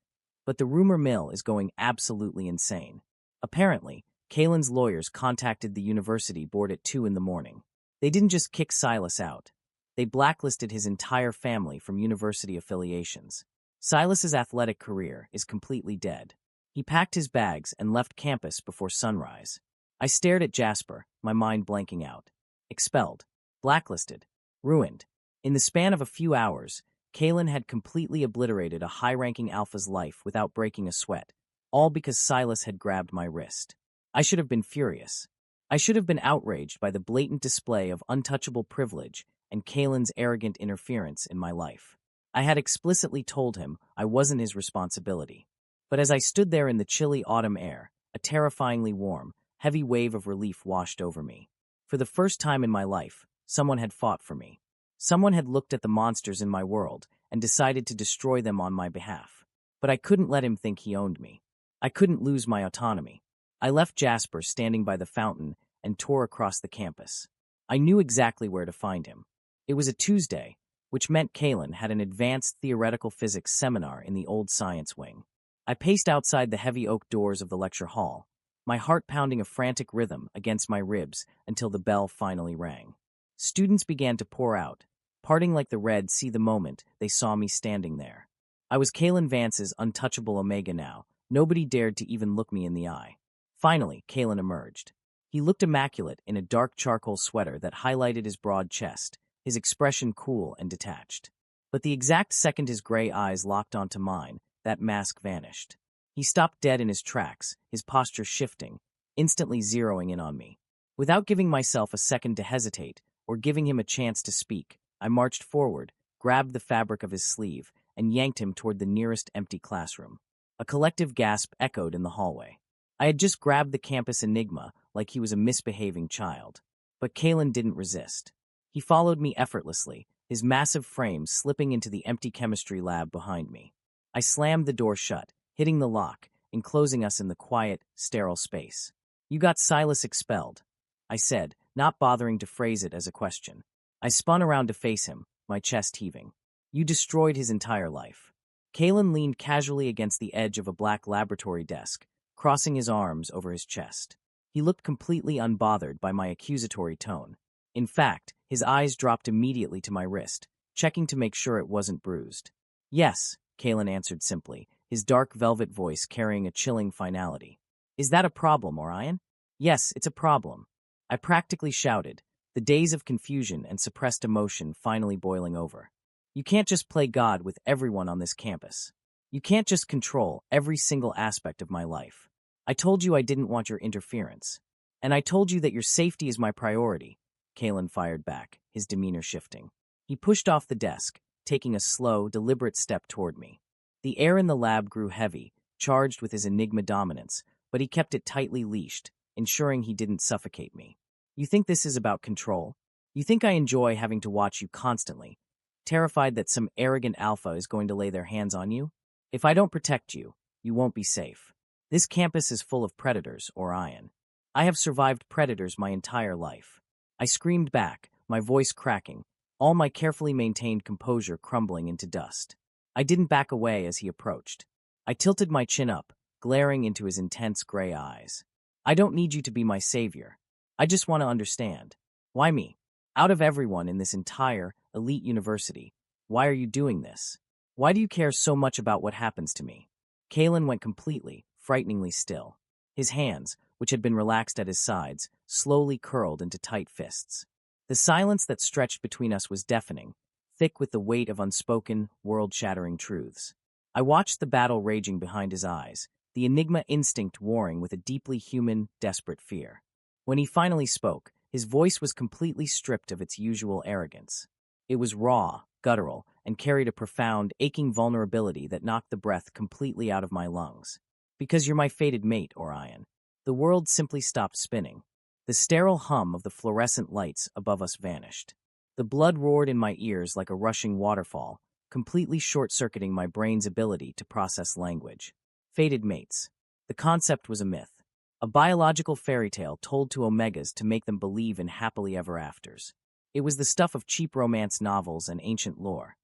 But the rumor mill is going absolutely insane. Apparently, Kalen's lawyers contacted the university board at 2 in the morning. They didn't just kick Silas out. They blacklisted his entire family from university affiliations. Silas's athletic career is completely dead. He packed his bags and left campus before sunrise. I stared at Jasper, my mind blanking out. Expelled. Blacklisted. Ruined. In the span of a few hours, Kalen had completely obliterated a high-ranking alpha's life without breaking a sweat, all because Silas had grabbed my wrist. I should have been furious. I should have been outraged by the blatant display of untouchable privilege and Kalen's arrogant interference in my life. I had explicitly told him I wasn't his responsibility. But as I stood there in the chilly autumn air, a terrifyingly warm, heavy wave of relief washed over me. For the first time in my life, someone had fought for me. Someone had looked at the monsters in my world and decided to destroy them on my behalf. But I couldn't let him think he owned me. I couldn't lose my autonomy. I left Jasper standing by the fountain and tore across the campus. I knew exactly where to find him. It was a Tuesday, which meant Kalen had an advanced theoretical physics seminar in the old science wing. I paced outside the heavy oak doors of the lecture hall, my heart pounding a frantic rhythm against my ribs until the bell finally rang. Students began to pour out, parting like the red sea the moment they saw me standing there. I was Kalen Vance's untouchable Omega now. Nobody dared to even look me in the eye. Finally, Kalen emerged. He looked immaculate in a dark charcoal sweater that highlighted his broad chest, his expression cool and detached. But the exact second his gray eyes locked onto mine, that mask vanished. He stopped dead in his tracks, his posture shifting, instantly zeroing in on me. Without giving myself a second to hesitate or giving him a chance to speak, I marched forward, grabbed the fabric of his sleeve, and yanked him toward the nearest empty classroom. A collective gasp echoed in the hallway. I had just grabbed the campus enigma like he was a misbehaving child. But Kalen didn't resist. He followed me effortlessly, his massive frame slipping into the empty chemistry lab behind me. I slammed the door shut, hitting the lock, enclosing us in the quiet, sterile space. "You got Silas expelled," I said, not bothering to phrase it as a question. I spun around to face him, my chest heaving. "You destroyed his entire life." Kalen leaned casually against the edge of a black laboratory desk, crossing his arms over his chest. He looked completely unbothered by my accusatory tone. In fact, his eyes dropped immediately to my wrist, checking to make sure it wasn't bruised. "Yes," Kalen answered simply, his dark velvet voice carrying a chilling finality. Is that a problem, Orion? Yes, it's a problem. I practically shouted, the days of confusion and suppressed emotion finally boiling over. You can't just play God with everyone on this campus. You can't just control every single aspect of my life. I told you I didn't want your interference. And I told you that your safety is my priority, Kalen fired back, his demeanor shifting. He pushed off the desk, taking a slow, deliberate step toward me. The air in the lab grew heavy, charged with his Enigma dominance, but he kept it tightly leashed, ensuring he didn't suffocate me. You think this is about control? You think I enjoy having to watch you constantly, terrified that some arrogant alpha is going to lay their hands on you? If I don't protect you, you won't be safe. This campus is full of predators, Orion. I have survived predators my entire life. I screamed back, my voice cracking, all my carefully maintained composure crumbling into dust. I didn't back away as he approached. I tilted my chin up, glaring into his intense gray eyes. I don't need you to be my savior. I just want to understand. Why me? Out of everyone in this entire elite university, why are you doing this? Why do you care so much about what happens to me? Kalen went completely, frighteningly still. His hands, which had been relaxed at his sides, slowly curled into tight fists. The silence that stretched between us was deafening, thick with the weight of unspoken, world-shattering truths. I watched the battle raging behind his eyes, the Enigma instinct warring with a deeply human, desperate fear. When he finally spoke, his voice was completely stripped of its usual arrogance. It was raw, guttural, and carried a profound, aching vulnerability that knocked the breath completely out of my lungs. Because you're my fated mate, Orion. The world simply stopped spinning. The sterile hum of the fluorescent lights above us vanished. The blood roared in my ears like a rushing waterfall, completely short-circuiting my brain's ability to process language. Fated mates. The concept was a myth. A biological fairy tale told to Omegas to make them believe in happily ever afters. It was the stuff of cheap romance novels and ancient lore.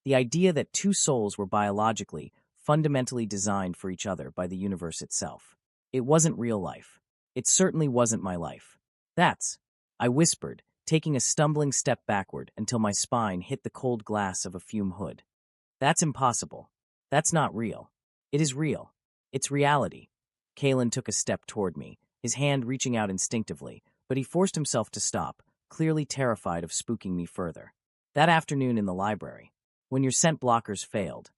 The idea that two souls were biologically, fundamentally designed for each other by the universe itself. It wasn't real life. It certainly wasn't my life. I whispered, taking a stumbling step backward until my spine hit the cold glass of a fume hood. That's impossible. That's not real. It is real. It's reality. Kalen took a step toward me, his hand reaching out instinctively, but he forced himself to stop, clearly terrified of spooking me further. That afternoon in the library, when your scent blockers failed,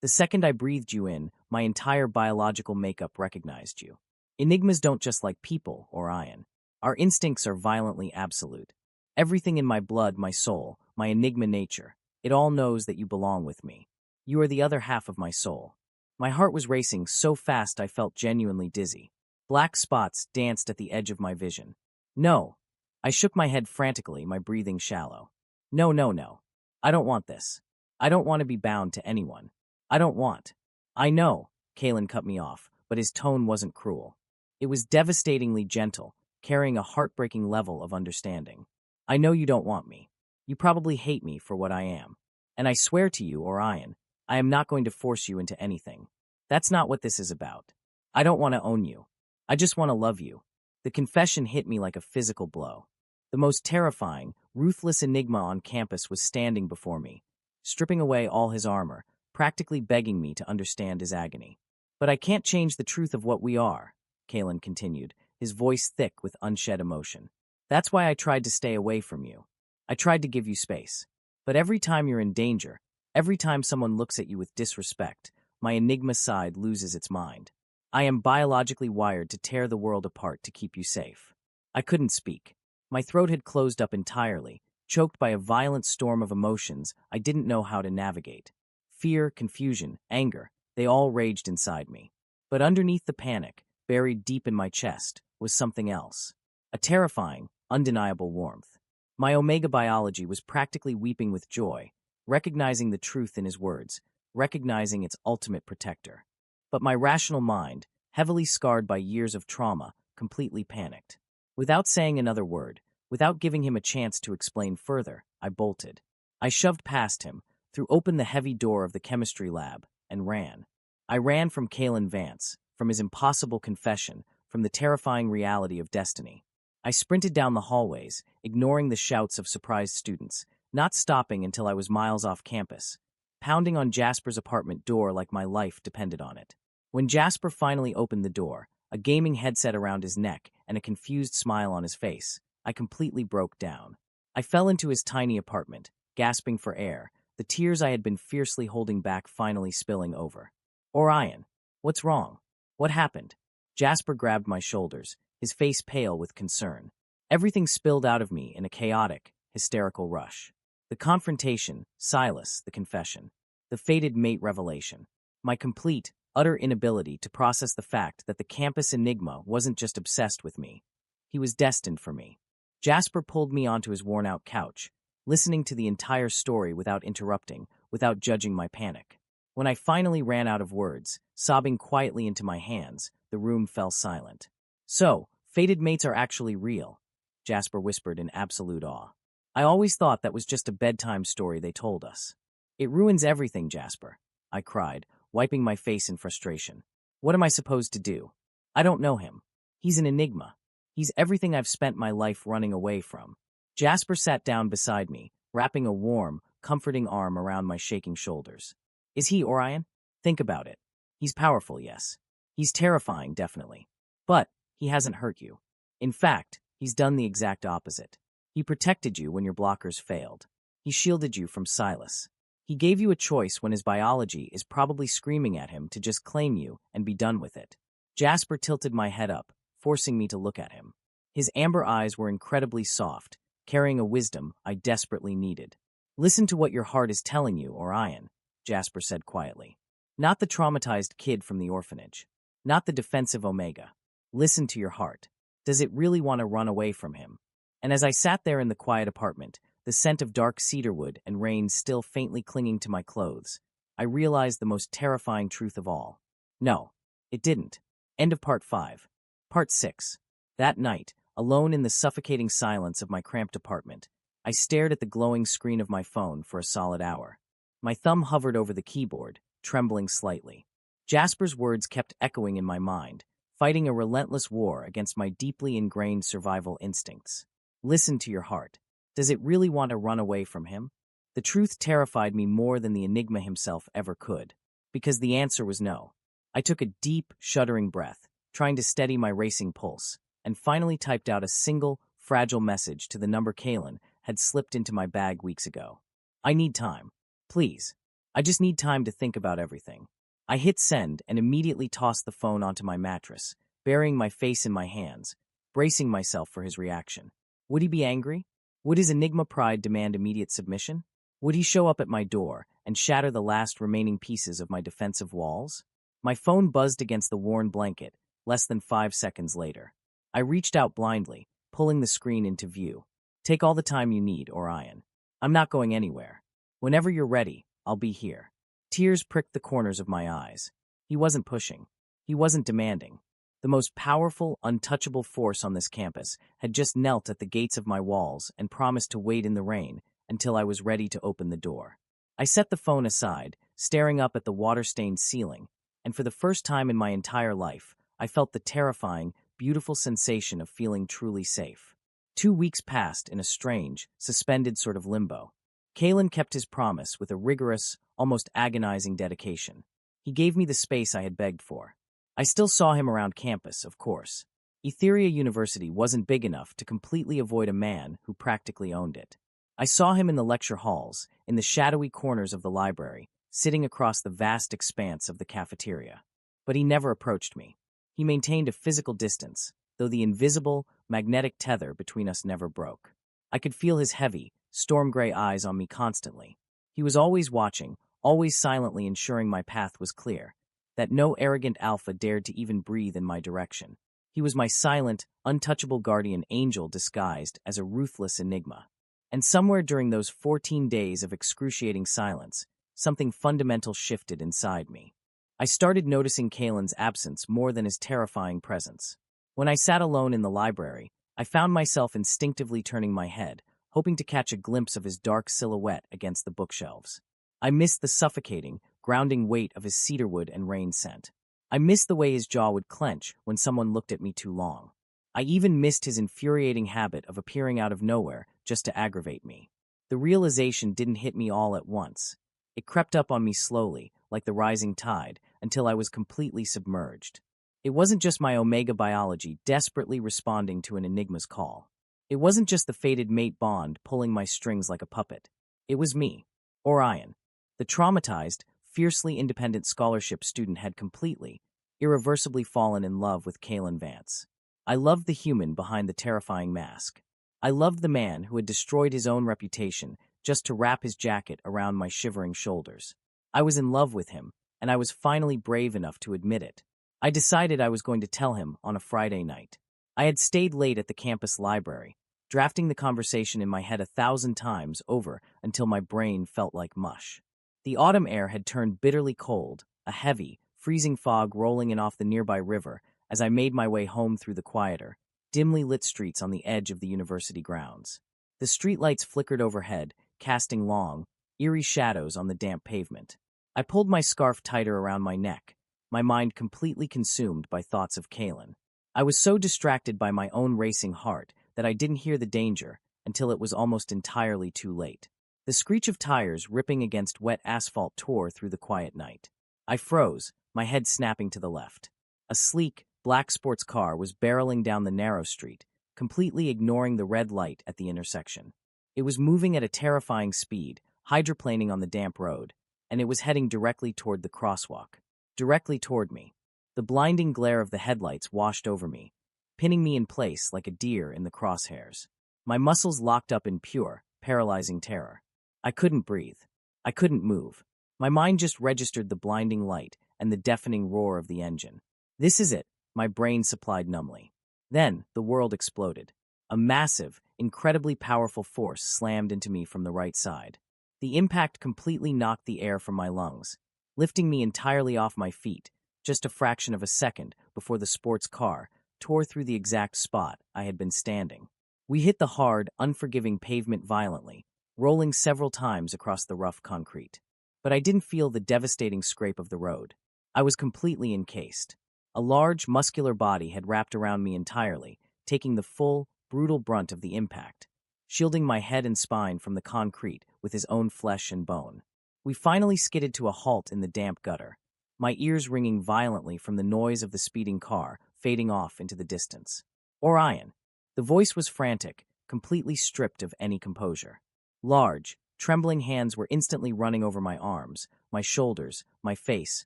the second I breathed you in, my entire biological makeup recognized you. Enigmas don't just like people, Orion. Our instincts are violently absolute. Everything in my blood, my soul, my Enigma nature, it all knows that you belong with me. You are the other half of my soul. My heart was racing so fast I felt genuinely dizzy. Black spots danced at the edge of my vision. No. I shook my head frantically, my breathing shallow. No, no, no. I don't want this. I don't want to be bound to anyone. I don't want. I know, Kalen cut me off, but his tone wasn't cruel. It was devastatingly gentle, carrying a heartbreaking level of understanding. I know you don't want me. You probably hate me for what I am. And I swear to you, Orion, I am not going to force you into anything. That's not what this is about. I don't want to own you. I just want to love you. The confession hit me like a physical blow. The most terrifying, ruthless enigma on campus was standing before me, stripping away all his armor, practically begging me to understand his agony. But I can't change the truth of what we are, Kalen continued, his voice thick with unshed emotion. That's why I tried to stay away from you. I tried to give you space. But every time you're in danger, every time someone looks at you with disrespect, my enigma side loses its mind. I am biologically wired to tear the world apart to keep you safe. I couldn't speak. My throat had closed up entirely, choked by a violent storm of emotions I didn't know how to navigate. Fear, confusion, anger, they all raged inside me. But underneath the panic, buried deep in my chest, was something else. A terrifying, undeniable warmth. My Omega biology was practically weeping with joy, recognizing the truth in his words, recognizing its ultimate protector. But my rational mind, heavily scarred by years of trauma, completely panicked. Without saying another word, without giving him a chance to explain further, I bolted. I shoved past him, threw open the heavy door of the chemistry lab, and ran. I ran from Kalen Vance, from his impossible confession, from the terrifying reality of destiny. I sprinted down the hallways, ignoring the shouts of surprised students, not stopping until I was miles off campus, pounding on Jasper's apartment door like my life depended on it. When Jasper finally opened the door, a gaming headset around his neck, and a confused smile on his face. I completely broke down. I fell into his tiny apartment, gasping for air, the tears I had been fiercely holding back finally spilling over. Orion, what's wrong? What happened? Jasper grabbed my shoulders, his face pale with concern. Everything spilled out of me in a chaotic, hysterical rush. The confrontation, Silas, the confession, the fated mate revelation, my complete, utter inability to process the fact that the campus enigma wasn't just obsessed with me. He was destined for me. Jasper pulled me onto his worn-out couch, listening to the entire story without interrupting, without judging my panic. When I finally ran out of words, sobbing quietly into my hands, the room fell silent. So, fated mates are actually real, Jasper whispered in absolute awe. I always thought that was just a bedtime story they told us. It ruins everything, Jasper, I cried, wiping my face in frustration. What am I supposed to do? I don't know him. He's an enigma. He's everything I've spent my life running away from. Jasper sat down beside me, wrapping a warm, comforting arm around my shaking shoulders. Is he, Orion? Think about it. He's powerful, yes. He's terrifying, definitely. But he hasn't hurt you. In fact, he's done the exact opposite. He protected you when your blockers failed. He shielded you from Silas. He gave you a choice when his biology is probably screaming at him to just claim you and be done with it. Jasper tilted my head up, forcing me to look at him. His amber eyes were incredibly soft, carrying a wisdom I desperately needed. Listen to what your heart is telling you, Orion, Jasper said quietly. Not the traumatized kid from the orphanage. Not the defensive Omega. Listen to your heart. Does it really want to run away from him? And as I sat there in the quiet apartment, the scent of dark cedarwood and rain still faintly clinging to my clothes, I realized the most terrifying truth of all. No, it didn't. End of Part 5. Part 6. That night, alone in the suffocating silence of my cramped apartment, I stared at the glowing screen of my phone for a solid hour. My thumb hovered over the keyboard, trembling slightly. Jasper's words kept echoing in my mind, fighting a relentless war against my deeply ingrained survival instincts. Listen to your heart. Does it really want to run away from him? The truth terrified me more than the enigma himself ever could, because the answer was no. I took a deep, shuddering breath, trying to steady my racing pulse, and finally typed out a single, fragile message to the number Kalen had slipped into my bag weeks ago. I need time. Please. I just need time to think about everything. I hit send and immediately tossed the phone onto my mattress, burying my face in my hands, bracing myself for his reaction. Would he be angry? Would his enigma pride demand immediate submission? Would he show up at my door and shatter the last remaining pieces of my defensive walls? My phone buzzed against the worn blanket, less than 5 seconds later. I reached out blindly, pulling the screen into view. Take all the time you need, Orion. I'm not going anywhere. Whenever you're ready, I'll be here. Tears pricked the corners of my eyes. He wasn't pushing. He wasn't demanding. The most powerful, untouchable force on this campus had just knelt at the gates of my walls and promised to wait in the rain until I was ready to open the door. I set the phone aside, staring up at the water-stained ceiling, and for the first time in my entire life, I felt the terrifying, beautiful sensation of feeling truly safe. 2 weeks passed in a strange, suspended sort of limbo. Kalen kept his promise with a rigorous, almost agonizing dedication. He gave me the space I had begged for. I still saw him around campus, of course. Etheria University wasn't big enough to completely avoid a man who practically owned it. I saw him in the lecture halls, in the shadowy corners of the library, sitting across the vast expanse of the cafeteria. But he never approached me. He maintained a physical distance, though the invisible, magnetic tether between us never broke. I could feel his heavy, storm-gray eyes on me constantly. He was always watching, always silently ensuring my path was clear, that no arrogant alpha dared to even breathe in my direction. He was my silent, untouchable guardian angel disguised as a ruthless enigma. And somewhere during those 14 days of excruciating silence, something fundamental shifted inside me. I started noticing Kalen's absence more than his terrifying presence. When I sat alone in the library, I found myself instinctively turning my head, hoping to catch a glimpse of his dark silhouette against the bookshelves. I missed the suffocating, grounding weight of his cedarwood and rain scent. I missed the way his jaw would clench when someone looked at me too long. I even missed his infuriating habit of appearing out of nowhere just to aggravate me. The realization didn't hit me all at once. It crept up on me slowly, like the rising tide, until I was completely submerged. It wasn't just my Omega biology desperately responding to an Enigma's call. It wasn't just the fated mate bond pulling my strings like a puppet. It was me, Orion. The traumatized, fiercely independent scholarship student had completely, irreversibly fallen in love with Kalen Vance. I loved the human behind the terrifying mask. I loved the man who had destroyed his own reputation just to wrap his jacket around my shivering shoulders. I was in love with him, and I was finally brave enough to admit it. I decided I was going to tell him on a Friday night. I had stayed late at the campus library, drafting the conversation in my head 1,000 times over until my brain felt like mush. The autumn air had turned bitterly cold, a heavy, freezing fog rolling in off the nearby river as I made my way home through the quieter, dimly lit streets on the edge of the university grounds. The streetlights flickered overhead, casting long, eerie shadows on the damp pavement. I pulled my scarf tighter around my neck, my mind completely consumed by thoughts of Kalen. I was so distracted by my own racing heart that I didn't hear the danger until it was almost entirely too late. The screech of tires ripping against wet asphalt tore through the quiet night. I froze, my head snapping to the left. A sleek, black sports car was barreling down the narrow street, completely ignoring the red light at the intersection. It was moving at a terrifying speed, hydroplaning on the damp road, and it was heading directly toward the crosswalk. Directly toward me. The blinding glare of the headlights washed over me, pinning me in place like a deer in the crosshairs. My muscles locked up in pure, paralyzing terror. I couldn't breathe. I couldn't move. My mind just registered the blinding light and the deafening roar of the engine. This is it, my brain supplied numbly. Then, the world exploded. A massive, incredibly powerful force slammed into me from the right side. The impact completely knocked the air from my lungs, lifting me entirely off my feet, just a fraction of a second before the sports car tore through the exact spot I had been standing. We hit the hard, unforgiving pavement violently, rolling several times across the rough concrete. But I didn't feel the devastating scrape of the road. I was completely encased. A large, muscular body had wrapped around me entirely, taking the full, brutal brunt of the impact, shielding my head and spine from the concrete with his own flesh and bone. We finally skidded to a halt in the damp gutter, my ears ringing violently from the noise of the speeding car fading off into the distance. Orion. The voice was frantic, completely stripped of any composure. Large, trembling hands were instantly running over my arms, my shoulders, my face,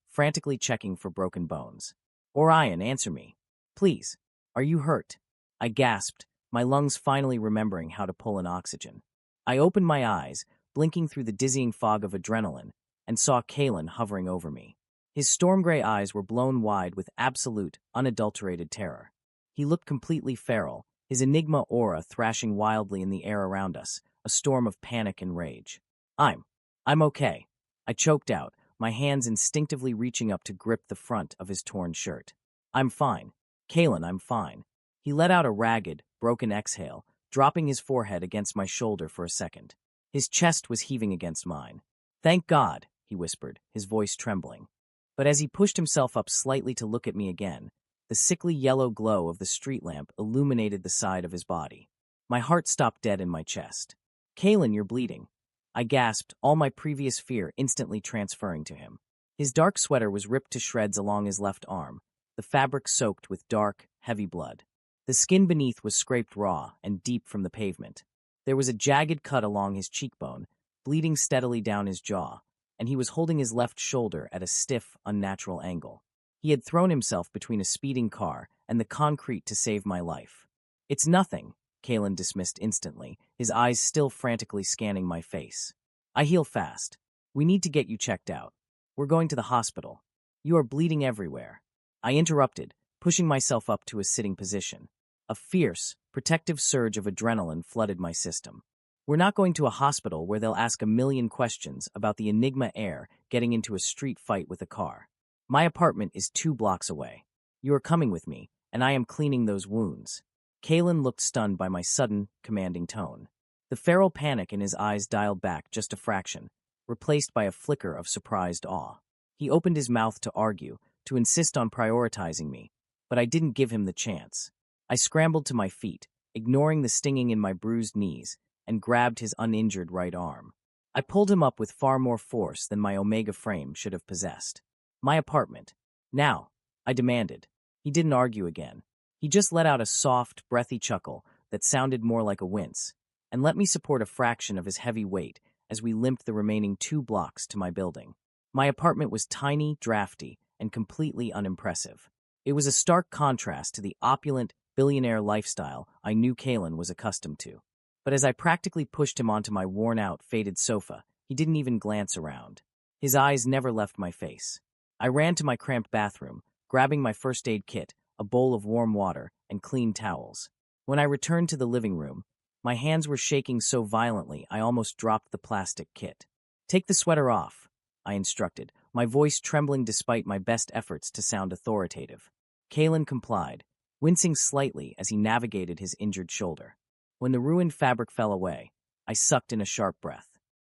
frantically checking for broken bones. Orion, answer me. Please. Are you hurt? I gasped, my lungs finally remembering how to pull in oxygen. I opened my eyes, blinking through the dizzying fog of adrenaline, and saw Kalen hovering over me. His storm gray eyes were blown wide with absolute, unadulterated terror. He looked completely feral, his Enigma aura thrashing wildly in the air around us, a storm of panic and rage. I'm okay. I choked out, my hands instinctively reaching up to grip the front of his torn shirt. I'm fine. Kalen, I'm fine. He let out a ragged, broken exhale, dropping his forehead against my shoulder for a second. His chest was heaving against mine. Thank God, he whispered, his voice trembling. But as he pushed himself up slightly to look at me again, the sickly yellow glow of the street lamp illuminated the side of his body. My heart stopped dead in my chest. Kalen, you're bleeding. I gasped, all my previous fear instantly transferring to him. His dark sweater was ripped to shreds along his left arm, the fabric soaked with dark, heavy blood. The skin beneath was scraped raw and deep from the pavement. There was a jagged cut along his cheekbone, bleeding steadily down his jaw, and he was holding his left shoulder at a stiff, unnatural angle. He had thrown himself between a speeding car and the concrete to save my life. It's nothing, Kalen dismissed instantly, his eyes still frantically scanning my face. I heal fast. We need to get you checked out. We're going to the hospital. You are bleeding everywhere. I interrupted, pushing myself up to a sitting position. A fierce, protective surge of adrenaline flooded my system. We're not going to a hospital where they'll ask a million questions about the Enigma heir getting into a street fight with a car. My apartment is 2 blocks away. You are coming with me, and I am cleaning those wounds. Kalen looked stunned by my sudden, commanding tone. The feral panic in his eyes dialed back just a fraction, replaced by a flicker of surprised awe. He opened his mouth to argue, to insist on prioritizing me, but I didn't give him the chance. I scrambled to my feet, ignoring the stinging in my bruised knees, and grabbed his uninjured right arm. I pulled him up with far more force than my Omega frame should have possessed. My apartment. Now, I demanded. He didn't argue again. He just let out a soft, breathy chuckle that sounded more like a wince, and let me support a fraction of his heavy weight as we limped the remaining 2 blocks to my building. My apartment was tiny, drafty, and completely unimpressive. It was a stark contrast to the opulent, billionaire lifestyle I knew Kalen was accustomed to. But as I practically pushed him onto my worn-out, faded sofa, he didn't even glance around. His eyes never left my face. I ran to my cramped bathroom, grabbing my first aid kit, a bowl of warm water, and clean towels. When I returned to the living room, my hands were shaking so violently I almost dropped the plastic kit. "Take the sweater off," I instructed, my voice trembling despite my best efforts to sound authoritative. Kalen complied, wincing slightly as he navigated his injured shoulder. When the ruined fabric fell away, I sucked in a sharp breath.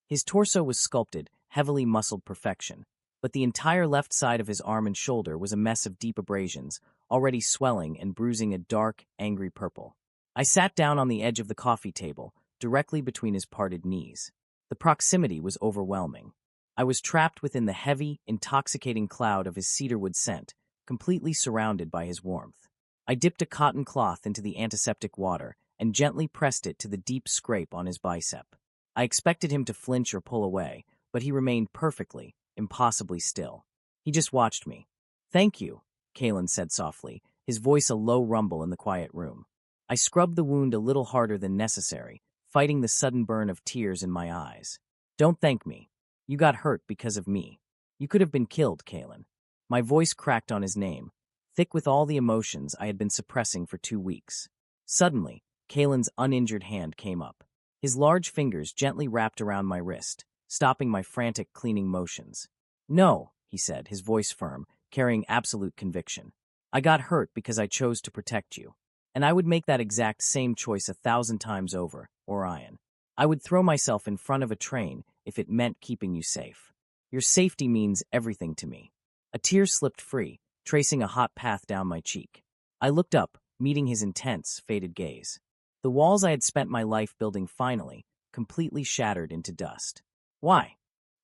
His torso was sculpted, heavily muscled perfection, but the entire left side of his arm and shoulder was a mess of deep abrasions, already swelling and bruising a dark, angry purple. I sat down on the edge of the coffee table, directly between his parted knees. The proximity was overwhelming. I was trapped within the heavy, intoxicating cloud of his cedarwood scent, completely surrounded by his warmth. I dipped a cotton cloth into the antiseptic water and gently pressed it to the deep scrape on his bicep. I expected him to flinch or pull away, but he remained perfectly, impossibly still. He just watched me. "Thank you," Kalen said softly, his voice a low rumble in the quiet room. I scrubbed the wound a little harder than necessary, fighting the sudden burn of tears in my eyes. "Don't thank me. You got hurt because of me. You could have been killed, Kalen." My voice cracked on his name, thick with all the emotions I had been suppressing for 2 weeks. Suddenly, Kalen's uninjured hand came up. His large fingers gently wrapped around my wrist, stopping my frantic cleaning motions. "No," he said, his voice firm, carrying absolute conviction. "I got hurt because I chose to protect you. And I would make that exact same choice 1,000 times over, Orion. I would throw myself in front of a train if it meant keeping you safe. Your safety means everything to me." A tear slipped free, tracing a hot path down my cheek. I looked up, meeting his intense, faded gaze. The walls I had spent my life building finally, completely shattered into dust. "Why?"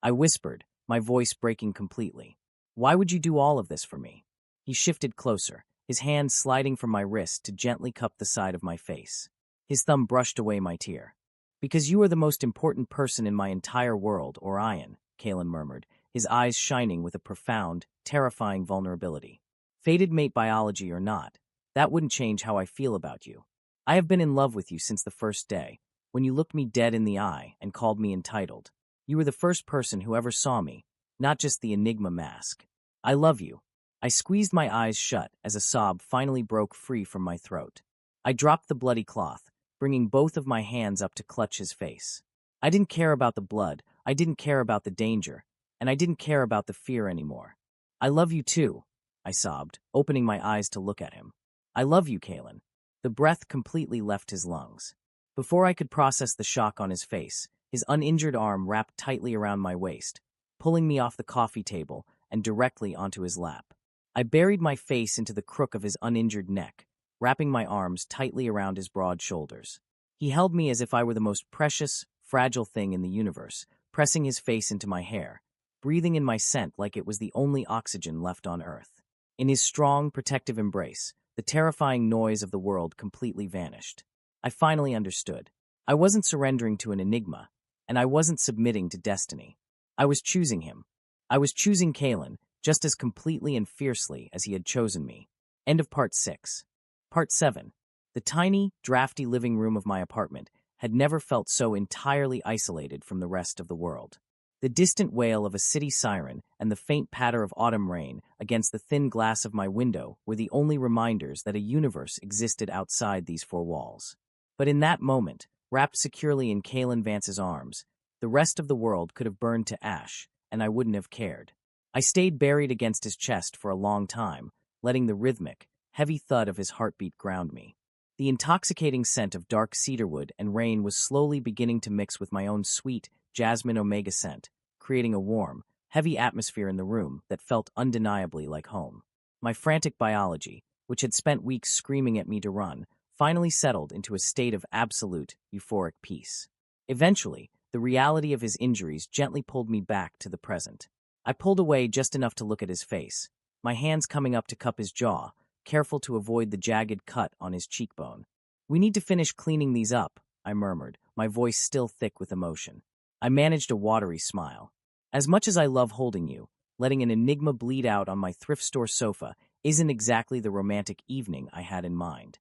I whispered, my voice breaking completely. "Why would you do all of this for me?" He shifted closer, his hand sliding from my wrist to gently cup the side of my face. His thumb brushed away my tear. "Because you are the most important person in my entire world, Orion," Kalen murmured, his eyes shining with a profound, terrifying vulnerability. "Fated mate biology or not, that wouldn't change how I feel about you. I have been in love with you since the first day, when you looked me dead in the eye and called me entitled. You were the first person who ever saw me, not just the Enigma mask. I love you." I squeezed my eyes shut as a sob finally broke free from my throat. I dropped the bloody cloth, bringing both of my hands up to clutch his face. I didn't care about the blood, I didn't care about the danger, and I didn't care about the fear anymore. "I love you too," I sobbed, opening my eyes to look at him. "I love you, Kalen." The breath completely left his lungs. Before I could process the shock on his face, his uninjured arm wrapped tightly around my waist, pulling me off the coffee table and directly onto his lap. I buried my face into the crook of his uninjured neck, wrapping my arms tightly around his broad shoulders. He held me as if I were the most precious, fragile thing in the universe, pressing his face into my hair, breathing in my scent like it was the only oxygen left on Earth. In his strong, protective embrace, the terrifying noise of the world completely vanished. I finally understood. I wasn't surrendering to an enigma, and I wasn't submitting to destiny. I was choosing him. I was choosing Kalen, just as completely and fiercely as he had chosen me. End of Part 6. Part 7. The tiny, drafty living room of my apartment had never felt so entirely isolated from the rest of the world. The distant wail of a city siren and the faint patter of autumn rain against the thin glass of my window were the only reminders that a universe existed outside these 4 walls. But in that moment, wrapped securely in Kalen Vance's arms, the rest of the world could have burned to ash, and I wouldn't have cared. I stayed buried against his chest for a long time, letting the rhythmic, heavy thud of his heartbeat ground me. The intoxicating scent of dark cedarwood and rain was slowly beginning to mix with my own sweet, jasmine omega scent, creating a warm, heavy atmosphere in the room that felt undeniably like home. My frantic biology, which had spent weeks screaming at me to run, finally settled into a state of absolute, euphoric peace. Eventually, the reality of his injuries gently pulled me back to the present. I pulled away just enough to look at his face, my hands coming up to cup his jaw, careful to avoid the jagged cut on his cheekbone. "We need to finish cleaning these up," I murmured, my voice still thick with emotion. I managed a watery smile. "As much as I love holding you, letting an enigma bleed out on my thrift store sofa isn't exactly the romantic evening I had in mind."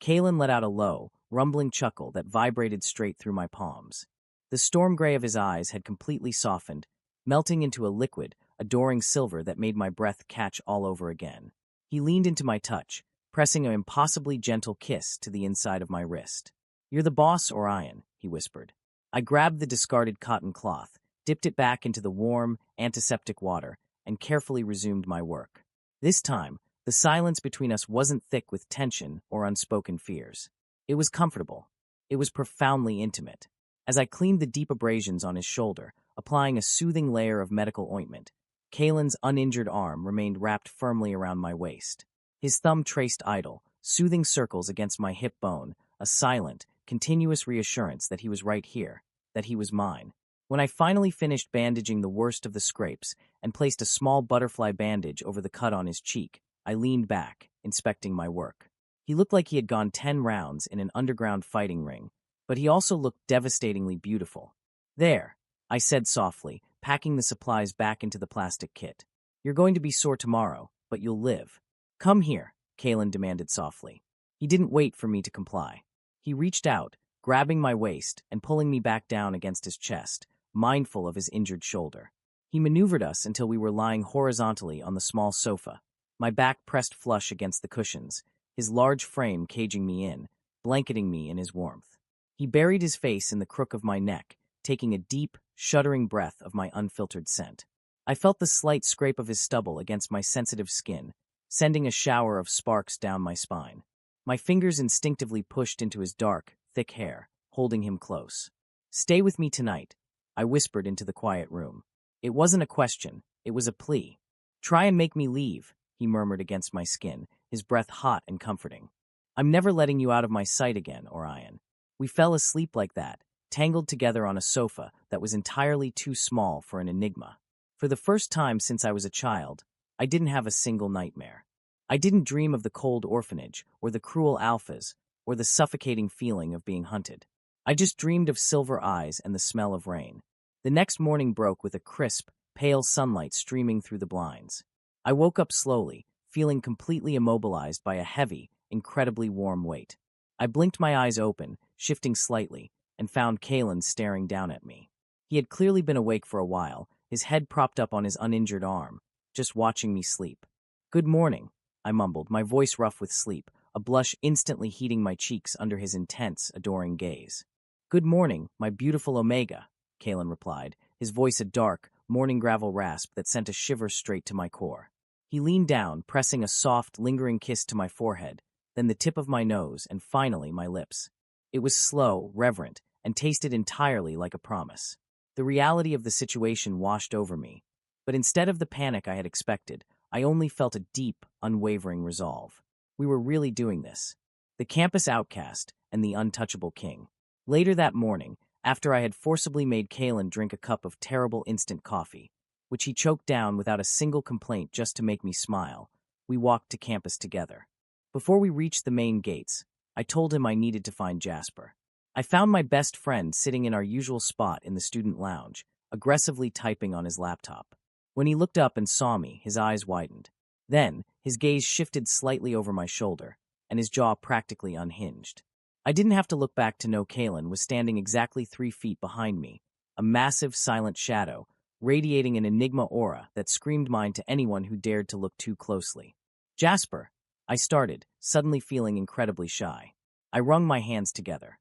Kalen let out a low, rumbling chuckle that vibrated straight through my palms. The storm gray of his eyes had completely softened, melting into a liquid, adoring silver that made my breath catch all over again. He leaned into my touch, pressing an impossibly gentle kiss to the inside of my wrist. "You're the boss, Orion," he whispered. I grabbed the discarded cotton cloth, dipped it back into the warm, antiseptic water, and carefully resumed my work. This time, the silence between us wasn't thick with tension or unspoken fears. It was comfortable. It was profoundly intimate. As I cleaned the deep abrasions on his shoulder, applying a soothing layer of medical ointment, Kalen's uninjured arm remained wrapped firmly around my waist. His thumb traced idle, soothing circles against my hip bone, a silent, continuous reassurance that he was right here, that he was mine. When I finally finished bandaging the worst of the scrapes and placed a small butterfly bandage over the cut on his cheek, I leaned back, inspecting my work. He looked like he had gone 10 rounds in an underground fighting ring, but he also looked devastatingly beautiful. "There," I said softly, packing the supplies back into the plastic kit. "You're going to be sore tomorrow, but you'll live." "Come here," Kalen demanded softly. He didn't wait for me to comply. He reached out, grabbing my waist and pulling me back down against his chest, mindful of his injured shoulder. He maneuvered us until we were lying horizontally on the small sofa, my back pressed flush against the cushions, his large frame caging me in, blanketing me in his warmth. He buried his face in the crook of my neck, taking a deep, shuddering breath of my unfiltered scent. I felt the slight scrape of his stubble against my sensitive skin, sending a shower of sparks down my spine. My fingers instinctively pushed into his dark, thick hair, holding him close. "Stay with me tonight," I whispered into the quiet room. It wasn't a question, it was a plea. "Try and make me leave," he murmured against my skin, his breath hot and comforting. "I'm never letting you out of my sight again, Orion." We fell asleep like that, tangled together on a sofa that was entirely too small for an enigma. For the first time since I was a child, I didn't have a single nightmare. I didn't dream of the cold orphanage, or the cruel alphas, or the suffocating feeling of being hunted. I just dreamed of silver eyes and the smell of rain. The next morning broke with a crisp, pale sunlight streaming through the blinds. I woke up slowly, feeling completely immobilized by a heavy, incredibly warm weight. I blinked my eyes open, shifting slightly, and found Kalen staring down at me. He had clearly been awake for a while, his head propped up on his uninjured arm, just watching me sleep. "Good morning," I mumbled, my voice rough with sleep, a blush instantly heating my cheeks under his intense, adoring gaze. "Good morning, my beautiful Omega," Kalen replied, his voice a dark, morning gravel rasp that sent a shiver straight to my core. He leaned down, pressing a soft, lingering kiss to my forehead, then the tip of my nose, and finally my lips. It was slow, reverent, and tasted entirely like a promise. The reality of the situation washed over me, but instead of the panic I had expected, I only felt a deep, unwavering resolve. We were really doing this. The campus outcast and the untouchable king. Later that morning, after I had forcibly made Kalen drink a cup of terrible instant coffee, which he choked down without a single complaint just to make me smile, we walked to campus together. Before we reached the main gates, I told him I needed to find Jasper. I found my best friend sitting in our usual spot in the student lounge, aggressively typing on his laptop. When he looked up and saw me, his eyes widened. Then, his gaze shifted slightly over my shoulder, and his jaw practically unhinged. I didn't have to look back to know Kalen was standing exactly 3 feet behind me, a massive, silent shadow, radiating an enigma aura that screamed mine to anyone who dared to look too closely. "Jasper," I started, suddenly feeling incredibly shy. I wrung my hands together.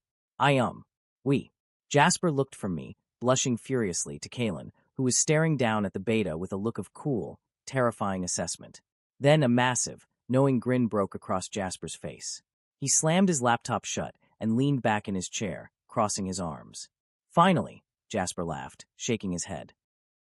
We." Jasper looked from me, blushing furiously, to Kalen, who was staring down at the beta with a look of cool, terrifying assessment. Then a massive, knowing grin broke across Jasper's face. He slammed his laptop shut and leaned back in his chair, crossing his arms. "Finally," Jasper laughed, shaking his head.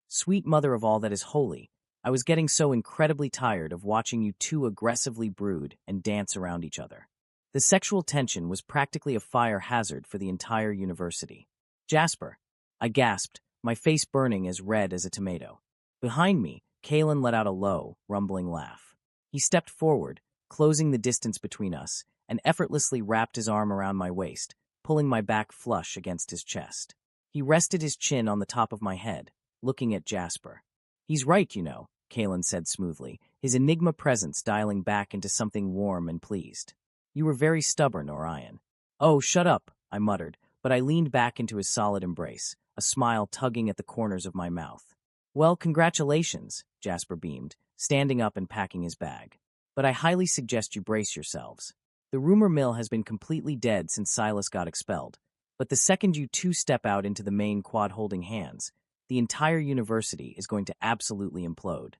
"Sweet mother of all that is holy, I was getting so incredibly tired of watching you two aggressively brood and dance around each other." The sexual tension was practically a fire hazard for the entire university. "Jasper," I gasped, my face burning as red as a tomato. Behind me, Kalen let out a low, rumbling laugh. He stepped forward, closing the distance between us, and effortlessly wrapped his arm around my waist, pulling my back flush against his chest. He rested his chin on the top of my head, looking at Jasper. "He's right, you know," Kalen said smoothly, his enigma presence dialing back into something warm and pleased. "You were very stubborn, Orion." "Oh, shut up," I muttered, but I leaned back into his solid embrace, a smile tugging at the corners of my mouth. "Well, congratulations," Jasper beamed, standing up and packing his bag. "But I highly suggest you brace yourselves. The rumor mill has been completely dead since Silas got expelled, but the second you two step out into the main quad holding hands, the entire university is going to absolutely implode."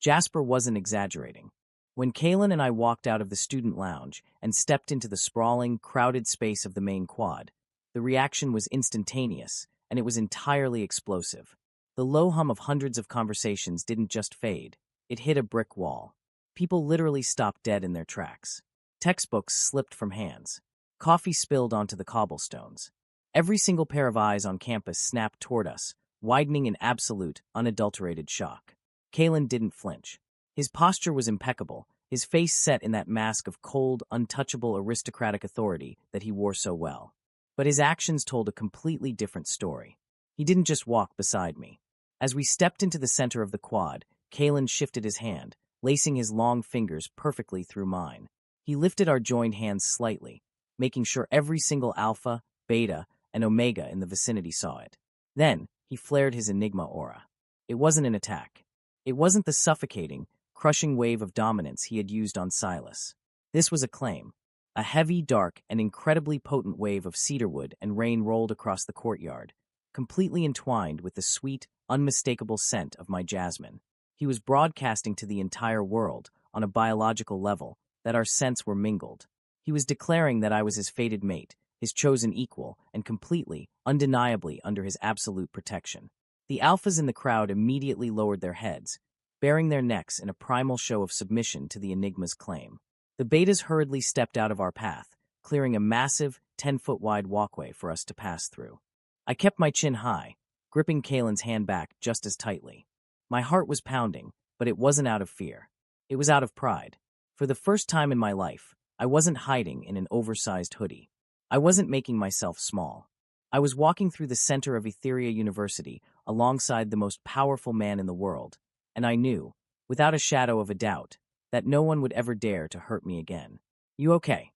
Jasper wasn't exaggerating. When Kalen and I walked out of the student lounge and stepped into the sprawling, crowded space of the main quad, the reaction was instantaneous, and it was entirely explosive. The low hum of hundreds of conversations didn't just fade, it hit a brick wall. People literally stopped dead in their tracks. Textbooks slipped from hands. Coffee spilled onto the cobblestones. Every single pair of eyes on campus snapped toward us, widening in absolute, unadulterated shock. Kalen didn't flinch. His posture was impeccable, his face set in that mask of cold, untouchable aristocratic authority that he wore so well. But his actions told a completely different story. He didn't just walk beside me. As we stepped into the center of the quad, Kalen shifted his hand, lacing his long fingers perfectly through mine. He lifted our joined hands slightly, making sure every single alpha, beta, and omega in the vicinity saw it. Then, he flared his enigma aura. It wasn't an attack. It wasn't the suffocating, crushing wave of dominance he had used on Silas. This was a claim. A heavy, dark, and incredibly potent wave of cedarwood and rain rolled across the courtyard, completely entwined with the sweet, unmistakable scent of my jasmine. He was broadcasting to the entire world, on a biological level, that our scents were mingled. He was declaring that I was his fated mate, his chosen equal, and completely, undeniably under his absolute protection. The alphas in the crowd immediately lowered their heads, baring their necks in a primal show of submission to the enigma's claim. The betas hurriedly stepped out of our path, clearing a massive, 10-foot-wide walkway for us to pass through. I kept my chin high, gripping Kalen's hand back just as tightly. My heart was pounding, but it wasn't out of fear. It was out of pride. For the first time in my life, I wasn't hiding in an oversized hoodie. I wasn't making myself small. I was walking through the center of Etheria University alongside the most powerful man in the world, and I knew, without a shadow of a doubt, that no one would ever dare to hurt me again. "You okay?"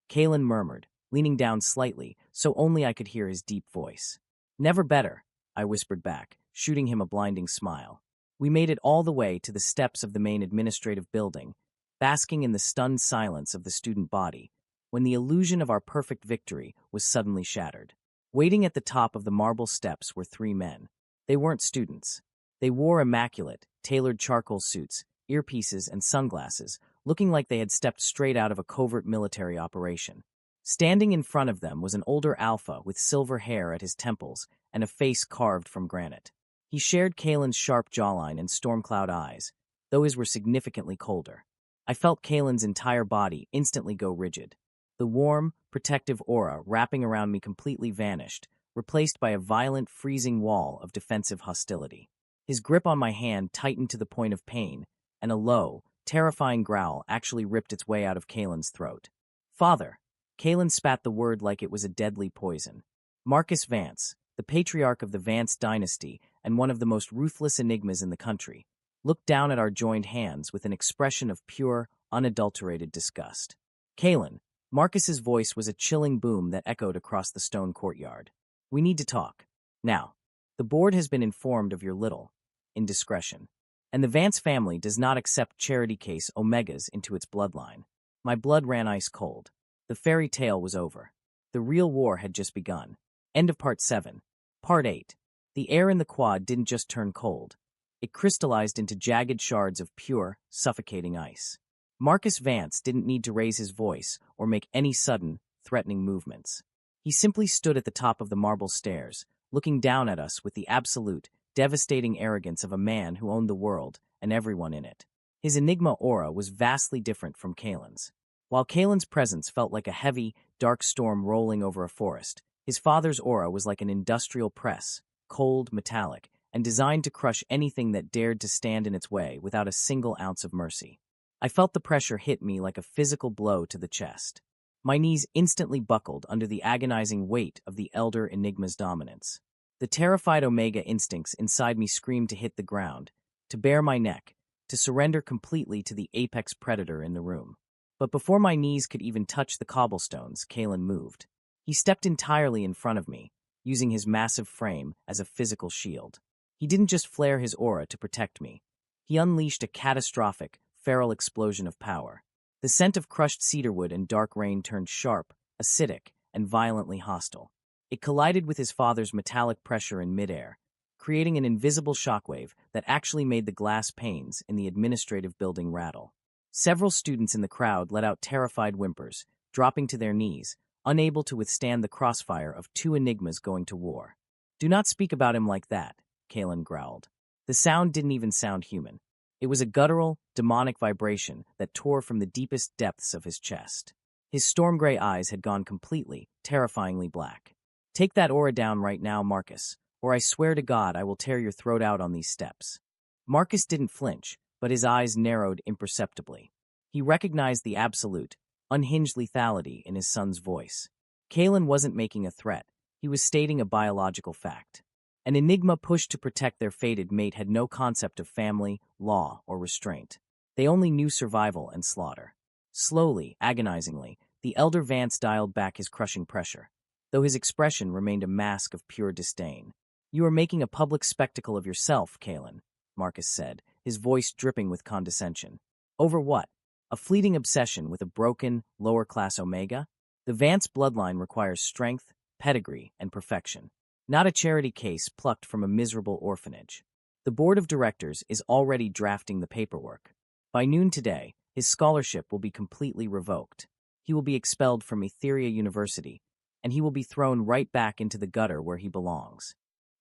Kalen murmured, leaning down slightly so only I could hear his deep voice. "Never better," I whispered back, shooting him a blinding smile. We made it all the way to the steps of the main administrative building, basking in the stunned silence of the student body, when the illusion of our perfect victory was suddenly shattered. Waiting at the top of the marble steps were three men. They weren't students. They wore immaculate, tailored charcoal suits, earpieces, and sunglasses, looking like they had stepped straight out of a covert military operation. Standing in front of them was an older alpha with silver hair at his temples and a face carved from granite. He shared Kalen's sharp jawline and storm-cloud eyes, though his were significantly colder. I felt Kalen's entire body instantly go rigid. The warm, protective aura wrapping around me completely vanished, replaced by a violent, freezing wall of defensive hostility. His grip on my hand tightened to the point of pain, and a low, terrifying growl actually ripped its way out of Kalen's throat. "Father!" Kalen spat the word like it was a deadly poison. Marcus Vance, the patriarch of the Vance dynasty and one of the most ruthless enigmas in the country, looked down at our joined hands with an expression of pure, unadulterated disgust. "Kalen," Marcus's voice was a chilling boom that echoed across the stone courtyard. "We need to talk. Now, the board has been informed of your little indiscretion, and the Vance family does not accept charity case Omegas into its bloodline." My blood ran ice cold. The fairy tale was over. The real war had just begun. End of Part 7. Part 8. The air in the quad didn't just turn cold. It crystallized into jagged shards of pure, suffocating ice. Marcus Vance didn't need to raise his voice or make any sudden, threatening movements. He simply stood at the top of the marble stairs, looking down at us with the absolute, devastating arrogance of a man who owned the world and everyone in it. His enigma aura was vastly different from Kalen's. While Kalen's presence felt like a heavy, dark storm rolling over a forest, his father's aura was like an industrial press, cold, metallic, and designed to crush anything that dared to stand in its way without a single ounce of mercy. I felt the pressure hit me like a physical blow to the chest. My knees instantly buckled under the agonizing weight of the elder Enigma's dominance. The terrified Omega instincts inside me screamed to hit the ground, to bare my neck, to surrender completely to the apex predator in the room. But before my knees could even touch the cobblestones, Kalen moved. He stepped entirely in front of me, using his massive frame as a physical shield. He didn't just flare his aura to protect me. He unleashed a catastrophic, feral explosion of power. The scent of crushed cedarwood and dark rain turned sharp, acidic, and violently hostile. It collided with his father's metallic pressure in midair, creating an invisible shockwave that actually made the glass panes in the administrative building rattle. Several students in the crowd let out terrified whimpers, dropping to their knees, unable to withstand the crossfire of two enigmas going to war. "Do not speak about him like that," Kalen growled. The sound didn't even sound human. It was a guttural, demonic vibration that tore from the deepest depths of his chest. His storm gray eyes had gone completely, terrifyingly black. "Take that aura down right now, Marcus, or I swear to God I will tear your throat out on these steps." Marcus didn't flinch, but his eyes narrowed imperceptibly. He recognized the absolute, unhinged lethality in his son's voice. Kalen wasn't making a threat. He was stating a biological fact. An enigma pushed to protect their fated mate had no concept of family, law, or restraint. They only knew survival and slaughter. Slowly, agonizingly, the elder Vance dialed back his crushing pressure, though his expression remained a mask of pure disdain. "You are making a public spectacle of yourself, Kalen," Marcus said, his voice dripping with condescension. "Over what? A fleeting obsession with a broken, lower-class Omega? The Vance bloodline requires strength, pedigree, and perfection, not a charity case plucked from a miserable orphanage. The board of directors is already drafting the paperwork. By noon today, his scholarship will be completely revoked. He will be expelled from Etheria University, and he will be thrown right back into the gutter where he belongs."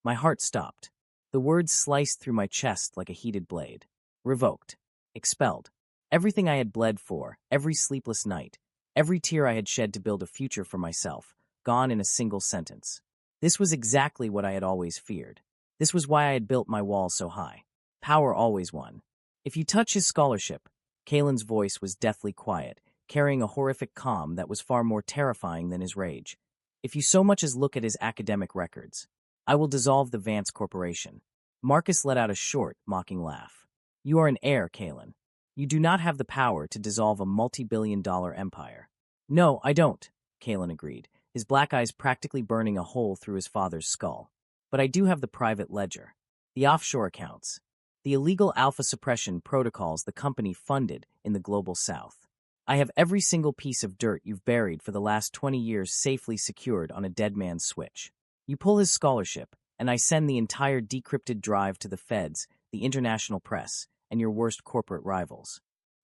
My heart stopped. The words sliced through my chest like a heated blade. Revoked. Expelled. Everything I had bled for, every sleepless night, every tear I had shed to build a future for myself, gone in a single sentence. This was exactly what I had always feared. This was why I had built my wall so high. Power always won. "If you touch his scholarship," Kalen's voice was deathly quiet, carrying a horrific calm that was far more terrifying than his rage. "If you so much as look at his academic records, I will dissolve the Vance Corporation." Marcus let out a short, mocking laugh. "You are an heir, Kalen. You do not have the power to dissolve a multi-billion-dollar empire." "No, I don't," Kalen agreed, his black eyes practically burning a hole through his father's skull. "But I do have the private ledger, the offshore accounts, the illegal alpha suppression protocols the company funded in the global south. I have every single piece of dirt you've buried for the last 20 years safely secured on a dead man's switch. You pull his scholarship, and I send the entire decrypted drive to the feds, the international press, and your worst corporate rivals."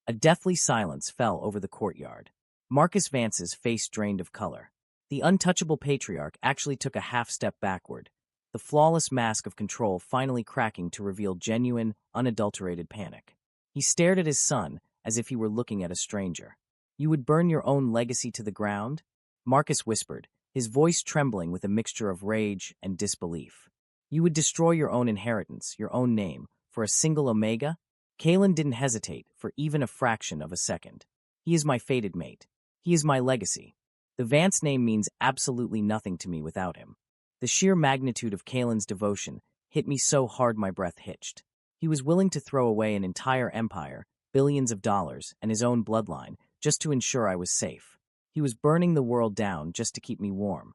A deathly silence fell over the courtyard. Marcus Vance's face drained of color. The untouchable patriarch actually took a half-step backward, the flawless mask of control finally cracking to reveal genuine, unadulterated panic. He stared at his son as if he were looking at a stranger. "You would burn your own legacy to the ground?" Marcus whispered, his voice trembling with a mixture of rage and disbelief. "You would destroy your own inheritance, your own name, for a single Omega?" Kalen didn't hesitate for even a fraction of a second. "He is my fated mate. He is my legacy. The Vance name means absolutely nothing to me without him." The sheer magnitude of Kalen's devotion hit me so hard my breath hitched. He was willing to throw away an entire empire, billions of dollars, and his own bloodline just to ensure I was safe. He was burning the world down just to keep me warm.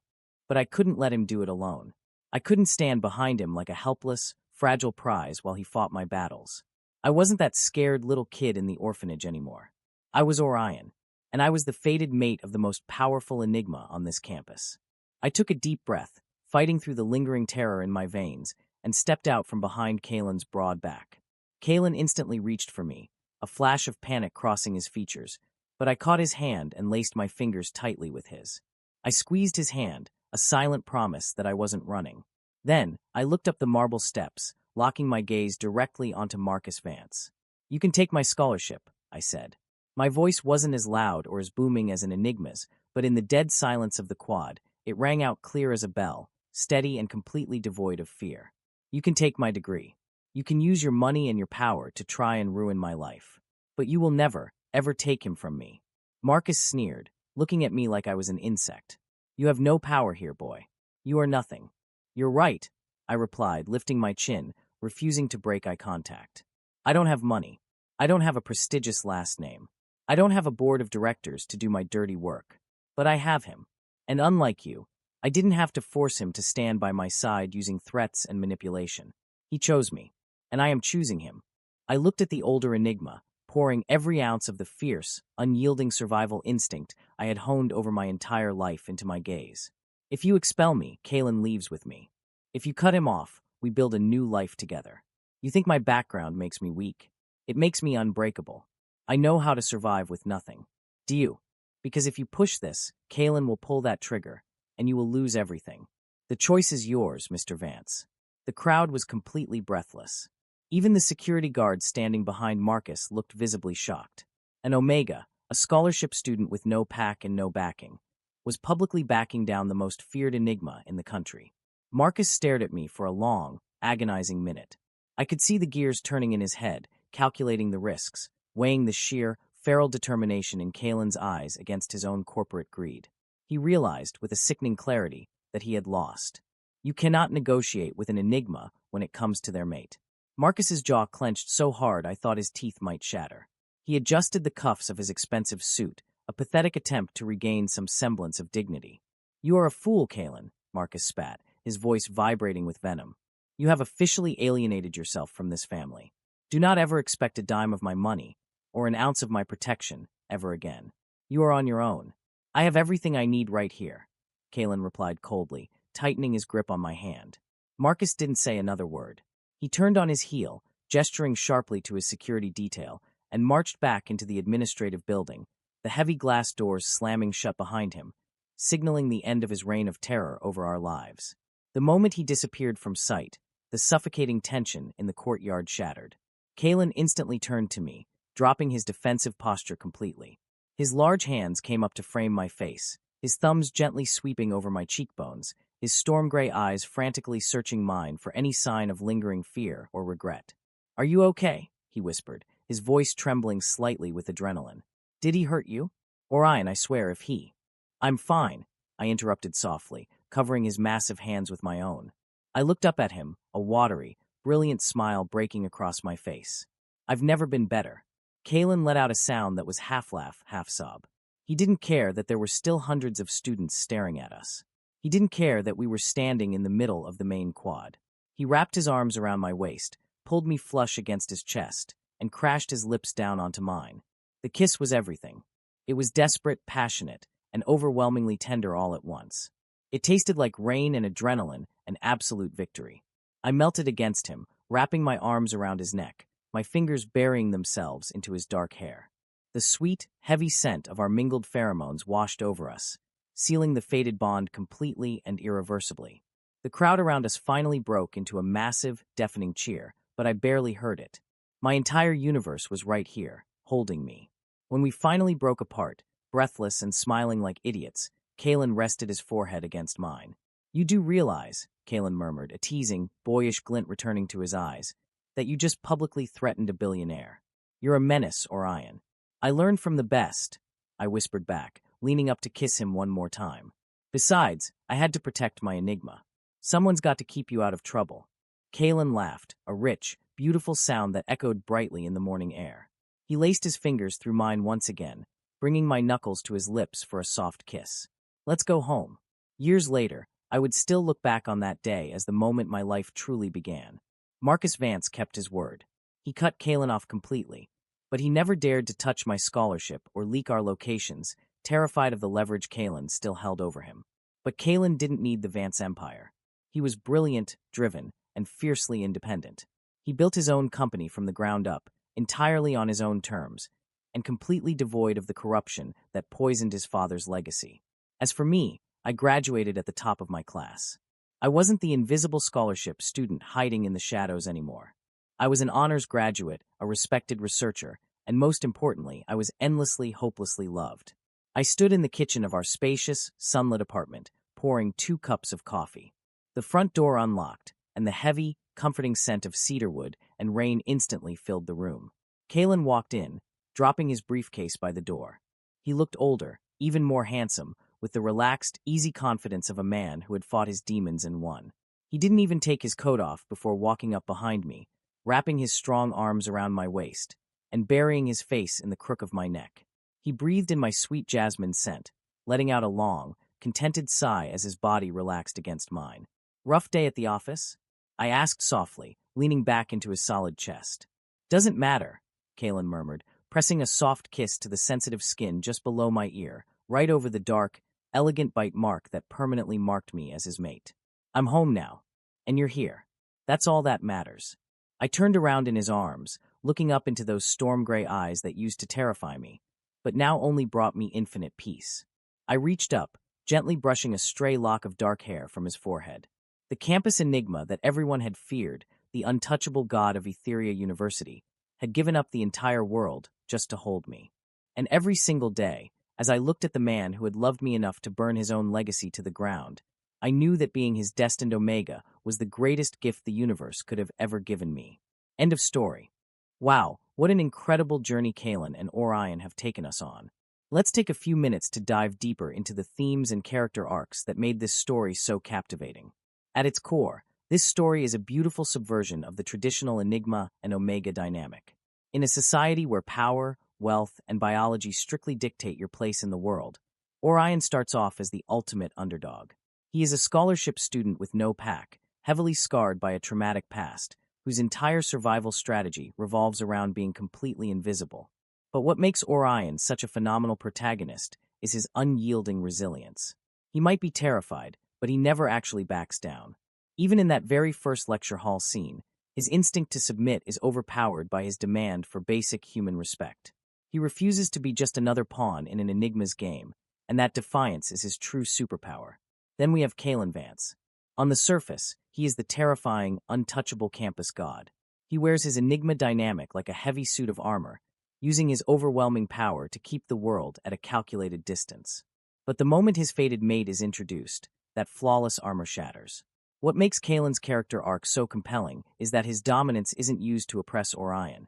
But I couldn't let him do it alone. I couldn't stand behind him like a helpless, fragile prize while he fought my battles. I wasn't that scared little kid in the orphanage anymore. I was Orion, and I was the fated mate of the most powerful enigma on this campus. I took a deep breath, fighting through the lingering terror in my veins, and stepped out from behind Kalen's broad back. Kalen instantly reached for me, a flash of panic crossing his features, but I caught his hand and laced my fingers tightly with his. I squeezed his hand, a silent promise that I wasn't running. Then, I looked up the marble steps, locking my gaze directly onto Marcus Vance. "You can take my scholarship," I said. My voice wasn't as loud or as booming as an enigma's, but in the dead silence of the quad, it rang out clear as a bell, steady and completely devoid of fear. "You can take my degree. You can use your money and your power to try and ruin my life. But you will never, ever take him from me. Marcus sneered, looking at me like I was an insect. You have no power here, boy. You are nothing. You're right, I replied, lifting my chin, refusing to break eye contact. I don't have money. I don't have a prestigious last name. I don't have a board of directors to do my dirty work. But I have him. And unlike you, I didn't have to force him to stand by my side using threats and manipulation. He chose me, and I am choosing him. I looked at the older Enigma, pouring every ounce of the fierce, unyielding survival instinct I had honed over my entire life into my gaze. If you expel me, Kalen leaves with me. If you cut him off, we build a new life together. You think my background makes me weak? It makes me unbreakable. I know how to survive with nothing. Do you? Because if you push this, Kalen will pull that trigger, and you will lose everything. The choice is yours, Mr. Vance. The crowd was completely breathless. Even the security guards standing behind Marcus looked visibly shocked. And Omega, a scholarship student with no pack and no backing, was publicly backing down the most feared Enigma in the country. Marcus stared at me for a long, agonizing minute. I could see the gears turning in his head, calculating the risks, weighing the sheer, feral determination in Kalen's eyes against his own corporate greed. He realized, with a sickening clarity, that he had lost. You cannot negotiate with an Enigma when it comes to their mate. Marcus's jaw clenched so hard I thought his teeth might shatter. He adjusted the cuffs of his expensive suit, a pathetic attempt to regain some semblance of dignity. You are a fool, Kalen, Marcus spat, his voice vibrating with venom. You have officially alienated yourself from this family. Do not ever expect a dime of my money, or an ounce of my protection, ever again. You are on your own. I have everything I need right here, Kalen replied coldly, tightening his grip on my hand. Marcus didn't say another word. He turned on his heel, gesturing sharply to his security detail, and marched back into the administrative building, the heavy glass doors slamming shut behind him, signaling the end of his reign of terror over our lives. The moment he disappeared from sight, the suffocating tension in the courtyard shattered. Kalen instantly turned to me, dropping his defensive posture completely. His large hands came up to frame my face, his thumbs gently sweeping over my cheekbones, his storm-gray eyes frantically searching mine for any sign of lingering fear or regret. Are you okay? He whispered, his voice trembling slightly with adrenaline. Did he hurt you? Orion, I swear, if he... I'm fine, I interrupted softly, covering his massive hands with my own. I looked up at him, a watery, brilliant smile breaking across my face. I've never been better. Kalen let out a sound that was half laugh, half sob. He didn't care that there were still hundreds of students staring at us. He didn't care that we were standing in the middle of the main quad. He wrapped his arms around my waist, pulled me flush against his chest, and crashed his lips down onto mine. The kiss was everything. It was desperate, passionate, and overwhelmingly tender all at once. It tasted like rain and adrenaline and absolute victory. I melted against him, wrapping my arms around his neck, my fingers burying themselves into his dark hair. The sweet, heavy scent of our mingled pheromones washed over us, sealing the fated bond completely and irreversibly. The crowd around us finally broke into a massive, deafening cheer, but I barely heard it. My entire universe was right here, holding me. When we finally broke apart, breathless and smiling like idiots, Kalen rested his forehead against mine. You do realize, Kalen murmured, a teasing, boyish glint returning to his eyes, that you just publicly threatened a billionaire. You're a menace, Orion. I learned from the best, I whispered back, leaning up to kiss him one more time. Besides, I had to protect my Enigma. Someone's got to keep you out of trouble. Kalen laughed, a rich, beautiful sound that echoed brightly in the morning air. He laced his fingers through mine once again, bringing my knuckles to his lips for a soft kiss. Let's go home. Years later, I would still look back on that day as the moment my life truly began. Marcus Vance kept his word. He cut Kalen off completely, but he never dared to touch my scholarship or leak our locations, terrified of the leverage Kalen still held over him. But Kalen didn't need the Vance empire. He was brilliant, driven, and fiercely independent. He built his own company from the ground up, entirely on his own terms, and completely devoid of the corruption that poisoned his father's legacy. As for me, I graduated at the top of my class. I wasn't the invisible scholarship student hiding in the shadows anymore. I was an honors graduate, a respected researcher, and most importantly, I was endlessly, hopelessly loved. I stood in the kitchen of our spacious, sunlit apartment, pouring 2 cups of coffee. The front door unlocked, and the heavy, comforting scent of cedarwood and rain instantly filled the room. Kalen walked in, dropping his briefcase by the door. He looked older, even more handsome, with the relaxed, easy confidence of a man who had fought his demons and won. He didn't even take his coat off before walking up behind me, wrapping his strong arms around my waist, and burying his face in the crook of my neck. He breathed in my sweet jasmine scent, letting out a long, contented sigh as his body relaxed against mine. "Rough day at the office?" I asked softly, leaning back into his solid chest. "Doesn't matter," Kalen murmured, pressing a soft kiss to the sensitive skin just below my ear, right over the dark, elegant bite mark that permanently marked me as his mate. "I'm home now, and you're here. That's all that matters." I turned around in his arms, looking up into those storm-gray eyes that used to terrify me, but now only brought me infinite peace. I reached up, gently brushing a stray lock of dark hair from his forehead. The campus enigma that everyone had feared, the untouchable god of Etheria University, had given up the entire world just to hold me. And every single day, as I looked at the man who had loved me enough to burn his own legacy to the ground, I knew that being his destined Omega was the greatest gift the universe could have ever given me. End of story. Wow, what an incredible journey Kalen and Orion have taken us on. Let's take a few minutes to dive deeper into the themes and character arcs that made this story so captivating. At its core, this story is a beautiful subversion of the traditional Enigma and Omega dynamic. In a society where power, wealth, and biology strictly dictate your place in the world, Orion starts off as the ultimate underdog. He is a scholarship student with no pack, heavily scarred by a traumatic past, whose entire survival strategy revolves around being completely invisible. But what makes Orion such a phenomenal protagonist is his unyielding resilience. He might be terrified, but he never actually backs down. Even in that very first lecture hall scene, his instinct to submit is overpowered by his demand for basic human respect. He refuses to be just another pawn in an Enigma's game, and that defiance is his true superpower. Then we have Kalen Vance. On the surface, he is the terrifying, untouchable campus god. He wears his Enigma dynamic like a heavy suit of armor, using his overwhelming power to keep the world at a calculated distance. But the moment his fated mate is introduced, that flawless armor shatters. What makes Kalen's character arc so compelling is that his dominance isn't used to oppress Orion.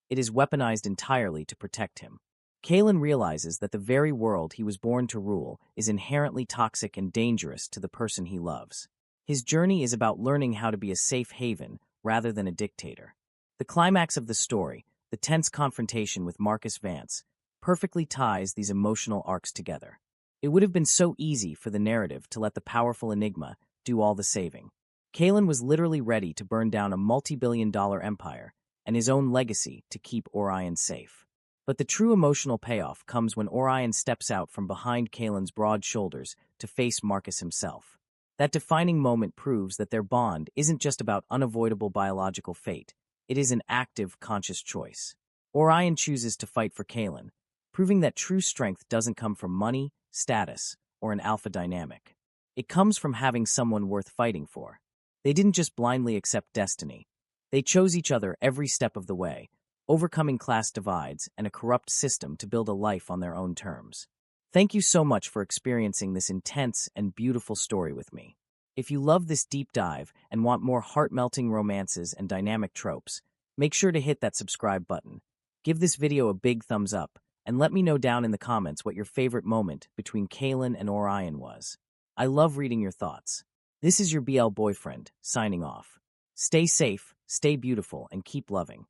It is weaponized entirely to protect him. Kalen realizes that the very world he was born to rule is inherently toxic and dangerous to the person he loves. His journey is about learning how to be a safe haven rather than a dictator. The climax of the story, the tense confrontation with Marcus Vance, perfectly ties these emotional arcs together. It would have been so easy for the narrative to let the powerful Enigma do all the saving. Kalen was literally ready to burn down a multi-billion-dollar empire and his own legacy to keep Orion safe. But the true emotional payoff comes when Orion steps out from behind Kalen's broad shoulders to face Marcus himself. That defining moment proves that their bond isn't just about unavoidable biological fate, it is an active, conscious choice. Orion chooses to fight for Kalen, proving that true strength doesn't come from money, status, or an alpha dynamic. It comes from having someone worth fighting for. They didn't just blindly accept destiny. They chose each other every step of the way, overcoming class divides and a corrupt system to build a life on their own terms. Thank you so much for experiencing this intense and beautiful story with me. If you love this deep dive and want more heart-melting romances and dynamic tropes, make sure to hit that subscribe button. Give this video a big thumbs up, and let me know down in the comments what your favorite moment between Kalen and Orion was. I love reading your thoughts. This is your BL boyfriend, signing off. Stay safe, stay beautiful, and keep loving.